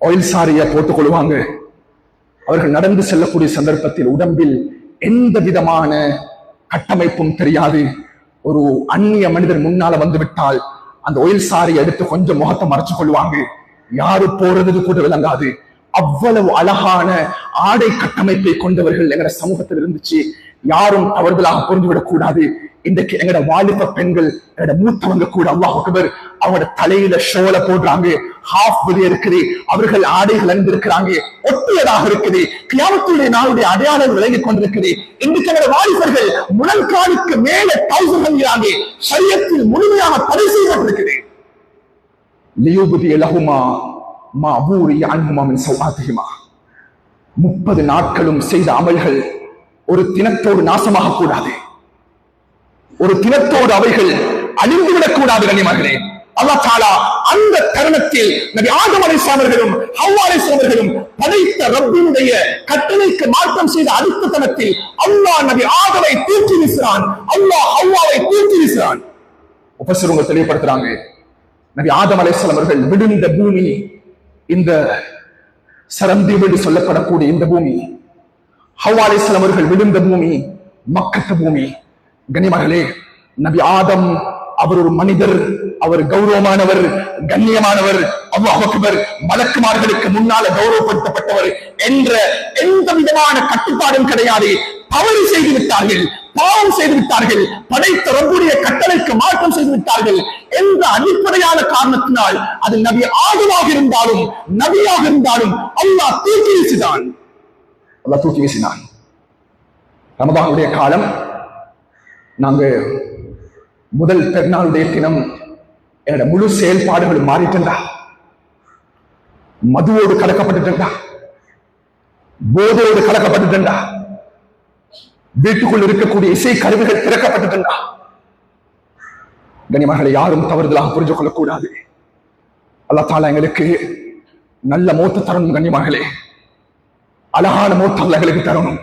ஆயில் சாரிய போட்டுக் கொள்வாங்க. அவர்கள் நடந்து செல்லக்கூடிய சந்தர்ப்பத்தில் உடம்பில் எந்த விதமான கட்டமைப்பும் தெரியாது. ஒரு அந்நிய மனிதர் முன்னால வந்து விட்டால் அந்த ஆயில் சாரியை எடுத்து கொஞ்சம் முகத்தை மறைச்சு கொள்வாங்க, யாரு போறது கூட விளங்காது. அவ்வளவு அழகான ஆடை கட்டமைப்பை கொண்டவர்கள் எங்கட சமூகத்தில் இருந்துச்சு. யாரும் தவறுதலாக புரிந்துவிடக் கூடாது. இன்றைக்கு எங்கட வாலிப பெண்கள், எங்கட மூத்தவங்க கூட அல்லாஹ் அக்பர், அவங்களோட தலையில ஷோல போடுறாங்க, ஹாஃப் வெளியே இருக்குது, அவர்கள் ஆடைகள் அணிந்திருக்கிறாங்க, ஒட்டியதாக இருக்குது, கியாமத்துடைய நாளுடைய அடையாளம் விளங்கிக் கொண்டிருக்கிறது. இன்றைக்கு எங்கட வாலிபர்கள் முழங்காலுக்கு மேல டவுசர் அணிகிறாங்க, ஷரியத்தில் முழுமையாக தடை செய்யப்பட்டிருக்குது. லியுபுதிய லஹுமா மா ஊரிய அன்ஹுமா மின் ஸௌஆத்திஹிமா. 30 நாட்களும் செய்த அமல்கள் ஒரு தினத்தோடு நாசமாக கூடாது, ஒரு தினத்தோடு அவைகள் அழிந்துவிடக் கூடாது. கனிமகளே, அல்லாஹ் தஆலா அந்த தருணத்தில் நபி ஆதம் அலைஹிஸ்ஸலாம் அவர்களும் ஹவ்வா அலைஹிஸ்ஸலாம் அவர்களும் படைத்த ரப்பினுடைய கட்டளைக்கு மாற்றம் செய்த அடுத்த தருணத்தில் அல்லாஹ் நபி ஆதமை தூக்கி வீசுறான், அல்லாஹ் ஹவ்வாவை தூக்கி வீசுறான். முஃபஸ்ஸிருங்க தெளிவுபடுத்துறாங்க, நபி ஆதம் அலைஹிஸ்ஸலாம் அவர்கள் விழுந்த பூமி இந்த சரந்தீப் என்று சொல்லப்படக்கூடிய இந்த பூமி, ஹவ்வா அலைஹிஸ்ஸலாம் அவர்கள் விழுந்த பூமி மக்கத்து பூமி. கண்ணியமானவர்களே, நபி ஆதம் அவர் ஒரு மனிதர், அவர் கௌரவமானவர், கண்ணியமானவர், அல்லாஹ் அக்பர், மலக்குமார்களுக்கு முன்னால கௌரவப்படுத்தப்பட்டவர் என்ற எந்த விதமான கட்டுப்பாடும் கிடையாது. தவறு செய்து விட்டார்கள், பாவம் செய்து விட்டார்கள், படைத்த ரப்புடைய கட்டளைக்கு மாற்றம் செய்து விட்டார்கள் என்ற அடிப்படையான காரணத்தினால் அது நபி ஆதமாக இருந்தாலும் நபியாக இருந்தாலும் அல்லாஹ் தூக்கி வீசினான். அல்லாஹ் தூக்கி வீசினான். ரமதானுடைய காலம், நாங்க முதல் பெருநாளுடைய தினம் என்னோட முழு செயல்பாடுகள் மாறிட்டா, மதுவோடு கலக்கப்பட்டுட்டா, போதையோடு கலக்கப்பட்டுட்டா, வீட்டுக்குள் இருக்கக்கூடிய இசை கருவிகள் திறக்கப்பட்டுட்டா. கண்ணியமானவர்களை, யாரும் தவறுதலாக புரிஞ்சு கொள்ளக்கூடாது. அல்லாஹ் தஆலா எங்களுக்கு நல்ல மௌத்த தரணும். கண்ணியமானவர்களே, அழகான மௌத்த அல்லாஹ் எங்களுக்கு தரணும்.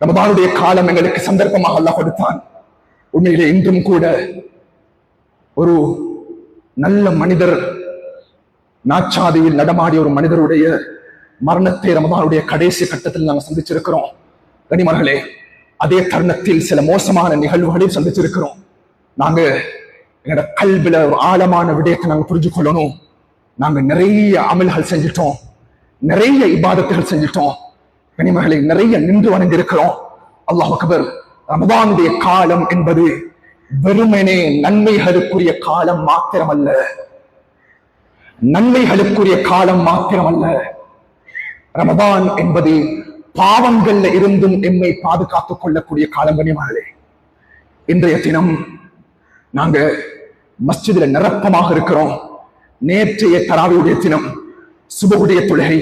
ரமதானுடைய காலம் எங்களுக்கு சந்தர்ப்பமாக அல்லாஹ் கொடுத்தான். உண்மையிலே இன்றும் கூட ஒரு நல்ல மனிதர், நாச்சாதியில் நடமாடிய ஒரு மனிதருடைய மரணத்தை ரமதானுடைய கடைசி கட்டத்தில் நாங்கள் சந்திச்சிருக்கிறோம். கண்ணியமானவர்களே, அதே தருணத்தில் சில மோசமான நிகழ்வுகளையும் சந்திச்சிருக்கிறோம். நாங்க எங்களோட கல்வில ஒரு ஆழமான விடயத்தை நாங்கள் புரிஞ்சு கொள்ளணும். நாங்க நிறைய அமல்கள் செஞ்சிட்டோம், நிறைய இபாதத்துகள் செஞ்சிட்டோம். கண்ணியமானவர்களே, நிறைய நின்று வணங்கி இருக்கிறோம். அல்லாஹ் அக்பர். ரமதானுடைய காலம் என்பது வெறுமனே நன்மைகளுக்குரிய காலம் மாத்திரமல்ல, நன்மைகளுக்குரிய காலம் மாத்திரமல்ல. ரமதான் என்பது பாவங்கள்ல இருந்தும் எம்மை பாதுகாத்துக் கொள்ளக்கூடிய காலம். கண்ணியமானவர்களே, இன்றைய தினம் நாங்க மஸ்ஜிதுல நிரப்பமாக இருக்கிறோம். நேற்றைய தராவியுடைய தினம், சுபகுடைய தொழுகை.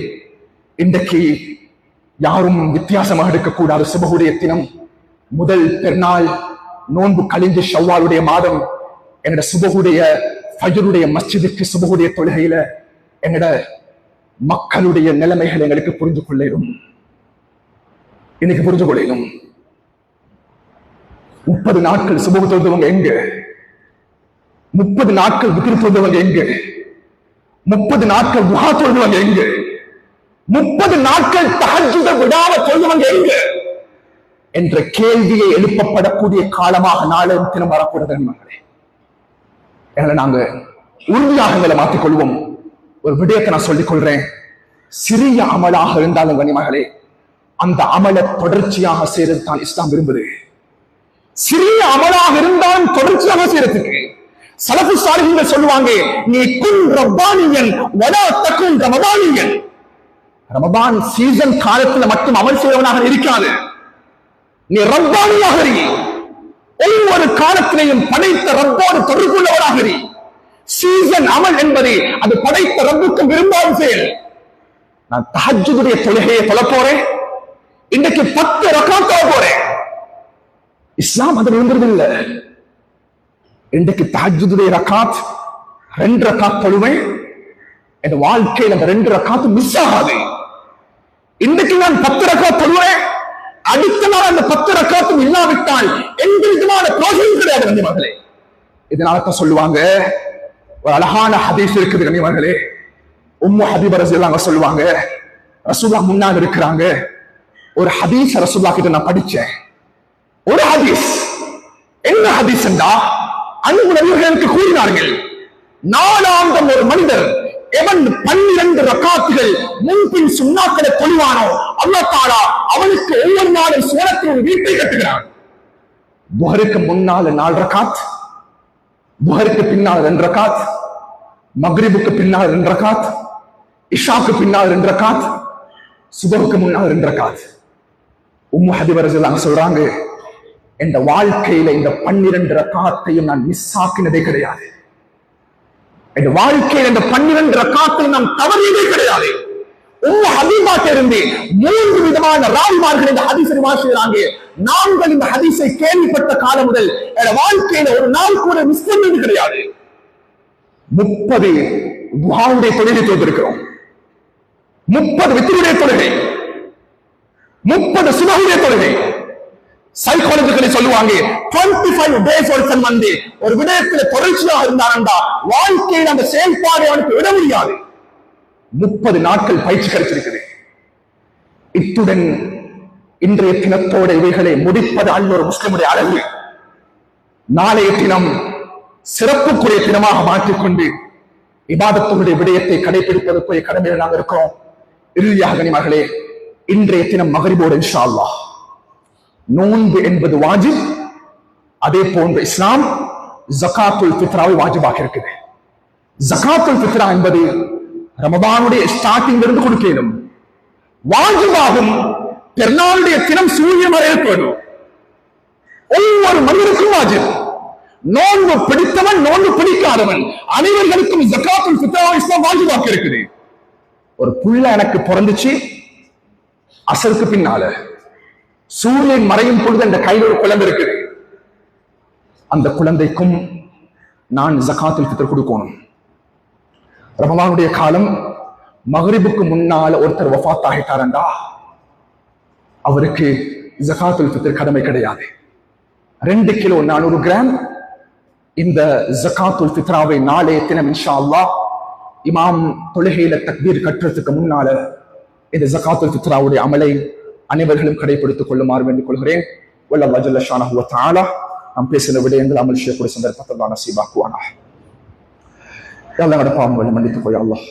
இன்றைக்கு யாரும் வித்தியாசமாக எடுக்கக்கூடாது. சுபகுடைய தினம், முதல் பெருநாள், நோன்பு கழிஞ்சு ஷவ்வாலுடைய மாதம். என்னோட சுபகுடைய ஃபஜ்ருடைய மஸ்ஜிதுக்கு சுபகுடைய தொழுகையில என்னோட மக்களுடைய நிலைமைகள் எங்களுக்கு புரிந்து கொள்ளும். இன்னைக்கு புரிஞ்சு கொள்ளும். 30 நாட்கள் சுபகு தொழுதவங்க எங்க? 30 நாட்கள் விக்ர் தொழுதவங்க எங்க? 30 நாட்கள் துஹா தொழுதவங்க எங்க? 30 நாட்கள் தஹஜ்ஜுத விடாம தொழுதவங்க எங்க என்ற கேள்வியை எழுப்பப்படக்கூடிய காலமாக நாளை தினம் வரக்கூடாது. எங்களை நாங்க உறுதியாக எங்களை மாற்றிக்கொள்வோம். ஒரு விடயத்தை நான் சொல்லிக் கொள்றேன். சிறிய அமலாக இருந்தாலும் கண்ணியமானவர்களே, அந்த அமலை தொடர்ச்சியாக செய்யறது தான் இஸ்லாம் விரும்புது. சிறிய அமலாக இருந்தாலும் தொடர்ச்சியாக செய்யறதுக்கு சலஃபு ஸாலிஹீன்கள் சொல்லுவாங்க, நீ குன் ரப்பானியன் வலா தகுன் ரமதானியன். ரமதான் சீசன் காலத்துல மட்டும் அமல் செய்வனாக இருக்காது, நீ ரப்பானியாக இரு. ஒவ்வொரு காலத்திலையும் படைத்த ரப்போடு தொடர்புள்ளவராக இரு. சீசன் அமல் என்பது அது படைத்த ரப்புக்கு விரும்பாத செயல். நான் தஹஜ்ஜுடைய தொழுகையை தொழ போறேன், இன்னைக்கு 10 ரக்காத் தொழ போறேன். இஸ்லாம் அது விரும்புறது இல்ல. இன்றைக்கு தஹஜ்ஜுடைய ரக்காத் 2 ரக்காத் தொழுவேன், என் வாழ்க்கையில் அந்த 2 ரக்காத் மிஸ் ஆகாது. இன்னைக்கு நான் 10 ரக்காத் தொழுவேன், அடுத்த நாள் அந்த 10 ரக்காத்தும் இல்லாவிட்டால் எந்த விதமான பிரோஜனம் கிடையாது. கண்ணியமானவர்களே, இதனால சொல்லுவாங்க, ஒரு அழகான ஹதீஸ் இருக்குது கண்ணியமானவர்களே. உம்மு ஹபீபா ரலியல்லாஹு அன்ஹா சொல்லுவாங்க, ரசூலுல்லாஹ் முன்னால் இருக்கிறாங்க. ஒரு ஹதீஸ் ரசூலுல்லாஹ் கிட்ட நான் படிச்சேன். ஒரு ஹதீஸ், என்ன ஹதீஸ் என்றா, அன்பு நபிகளுக்கு கூறினார்கள், நாளாந்தம் ஒரு மனிதர் எவன் 12 ரக்காத்துகள் முன்பின் சுன்னாக்களை தொழுவானோ அல்லாஹ் தஆலா அவனுக்கு ஒவ்வொரு நாளும் சுவனத்தில் ஒரு வீட்டை கட்டுகிறான். துஹருக்கு முன்னால 4 ரக்காத், துஹருக்கு பின்னால் 2 ரக்காத், மக்ரிபுக்கு பின்னால் 2 ரக்காத், இஷாக்கு பின்னால் 2 ரக்காத், சுபஹுக்கு முன்னால் 2 ரக்காத். உம்மு ஹபீபா ரலியல்லாஹு அன்ஹா சொல்றாங்க, இந்த வாழ்க்கையில இந்த 12 ரக்காத்தையும் நான் மிஸ் ஆக்கினதே கிடையாது. இந்த வாழ்க்கையில் இந்த 12 ரக்காத்தை நாம் தவறியதே கிடையாது. உம்மு ஹபீபா இருந்து 3 விதமான ராவிமார்கள் இந்த ஹதீஸை ரிவாயத் செய்றாங்க. நாங்கள் இந்த ஹதீஸை கேள்விப்பட்ட காலம் முதல் என் வாழ்க்கையில ஒரு நாள் கூட மிஸ் பண்ணது கிடையாது. 30 துஆவுடைய தொழுகை தொழுதிருக்கிறோம், 30 வித்ருடைய தொழுகை, 30 சுபஹுடைய தொழுகை. சைக்காலஜிக்கலி சொல்லுவாங்க 25 days ஒருத்தன் வந்து ஒரு விடயத்துல தொடர்ச்சியாக இருந்தான்டா வாழ்க்கையில் அந்த செயல்பாடு அவனுக்கு விட முடியாது. 30 நாட்கள் பயிற்சி கிடைச்சிருக்குது. இத்துடன் இன்றைய தினத்தோட இவைகளை முடிப்பது அல்ல ஒரு முஸ்லிமுடைய அழகு. நாளைய தினம் சிறப்புக்குரிய தினமாக மாற்றிக்கொண்டு இபாதத்துடைய விடயத்தை கடைபிடிப்பதற்குரிய கடமையில் நாங்கள் இருக்கிறோம். இறுதியாக கனிமர்களே, இன்றைய தினம் மகரிபோடு இன்ஷா அல்லாஹ் நோன்பு என்பது வாஜிப். அதே போன்ற இஸ்லாம் ஜகாத்துல் ஃபித்ராவை வாஜிபாக இருக்குது. ஜகாத்துல் ஃபித்ரா என்பது ரமதானுடைய ஸ்டார்டிங் இருந்து கொடுக்கணும், வாஜிபாகும். பெருநாளுடைய தினம் சூரியன் ஏற்படும், ஒவ்வொரு மனிதருக்கும் வாஜிப். நோன்பு பிடித்தவன் நோன்பு பிடிக்காதவன் அனைவர்களுக்கும் ஜகாத்துல் ஃபித்ராவை இஸ்லாம் வாஜிபாக இருக்குது. ஒரு புள்ள எனக்கு பிறந்துச்சு, அசருக்கு பின்னால சூரியன் மறையும் பொழுது அந்த கையில் ஒரு குழந்தை இருக்குது. அந்த குழந்தைக்கும் நான் ஜகாத்துல் ஃபித்ர் கொடுக்கணும். ரமலானுடைய காலம் மக்ரிபுக்கு முன்னால ஒருத்தர் வஃபாத் ஆகிட்டாரண்டா அவருக்கு ஜகாத்துல் ஃபித்ர் கடமை கிடையாது. 2 கிலோ 400 கிராம் இந்த ஜகாத்துல் ஃபித்ராவை நாளைய தினம் இன்ஷா அல்லாஹ் இமாம் தொழுகையில தக்பீர் கட்டுறதுக்கு முன்னால இந்த ஜகாத்துல் ஃபித்ராவுடைய அமலை அனைவர்களும் கடைபிடித்துக் கொள்ளுமாறு வேண்டிக் கொள்கிறேன். வல்லல்லாஹு ஜல்ல ஷானஹு வ தஆலா நாம் பேசின விடயங்கள் அமல் செய்யக்கூடிய சந்தர்ப்பத்தை தான் நசீபாக்குவானாக. யா அல்லாஹ் எங்களுடைய பாவங்களை மன்னித்துக் கொள் யா அல்லாஹ்.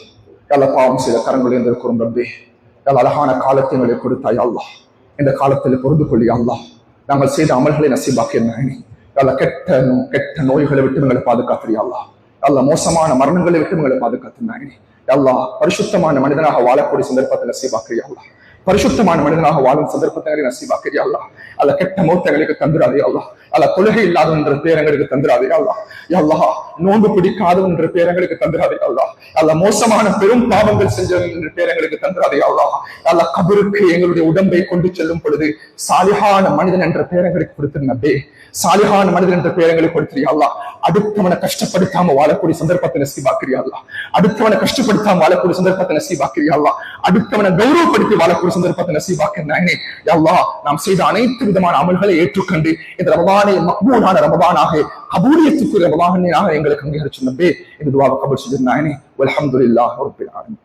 யா அல்லாஹ் பாவம் செய்த கரங்களை இருந்திருக்கிறோம் ரப்பே. யா அல்லாஹ் அழகான காலத்தை எங்களுக்கு கொடுத்தாய் யா அல்லாஹ். இந்த காலத்தில் பொருந்து கொள் யா அல்லாஹ். நாங்கள் செய்த அமல்களை நசீபாக்கினாய். யா அல்லாஹ் கெட்ட நோய்களை விட்டு எங்களை பாதுகாத்து யா அல்லாஹ். யா அல்லாஹ் மோசமான மரணங்களை விட்டு எங்களை பாதுகாத்துனாய். யா அல்லாஹ் பரிசுத்தமான மனிதனாக வாழக்கூடிய சந்தர்ப்பத்தை நசீபாக்கு யா அல்லாஹ். பரிசுத்தமான மனிதனாக வாழும் சந்தர்ப்பத்தை நசீபாக்கு யா அல்லாஹ். அல்ல கெட்ட மௌத்தங்களுக்கு தந்துராதே யா அல்லாஹ். அல்ல தொழுகை இல்லாதவன்ற பேரங்களுக்கு தந்துராதே யா அல்லாஹ். யா அல்லாஹ் நோன்பு பிடிக்காதவன்ற பேரங்களுக்கு தந்துராதே யா அல்லாஹ். அல்ல மோசமான பெரும் பாவங்கள் செஞ்சவன்ற பேரங்களுக்கு தந்துராதே யா அல்லாஹ். அல்ல கபருக்கு எங்களுடைய உடம்பை கொண்டு செல்லும் பொழுது சாலிஹான மனிதன் என்ற பேரங்களுக்கு கொடுத்திருந்தே, சாலிஹான மனிதன் என்ற பேரங்களுக்கு கொடுத்தியா அல்லாஹ். அடுத்தவனை கஷ்டப்படுத்தாம வாழக்கூடிய சந்தர்ப்பத்தை நசீபாக்கிறியா அல்லாஹ். அடுத்தவனை கஷ்டப்படுத்தாம வாழக்கூடிய சந்தர்ப்பத்தை நசீபாக்கிறியா அல்லாஹ். அடுத்தவனை கௌரவப்படுத்தி வாழக்கூடிய சந்தர்ப்பத்தை நசீபாக்கினானே யா அல்லாஹ். நாம் செய்த அனைத்து விதமான அமல்களை ஏற்றுக்கொண்டு இந்த ரமதானை மக்பூலான ரமதானாக கபூலியத்துக்கு ரமதானாக எங்களுக்கு அங்கீகரிச்சு நம்பே இந்த துஆவை கபூல் செய்திருந்தானே. வல்ஹம்துலில்லாஹி ரப்பில் ஆலமீன்.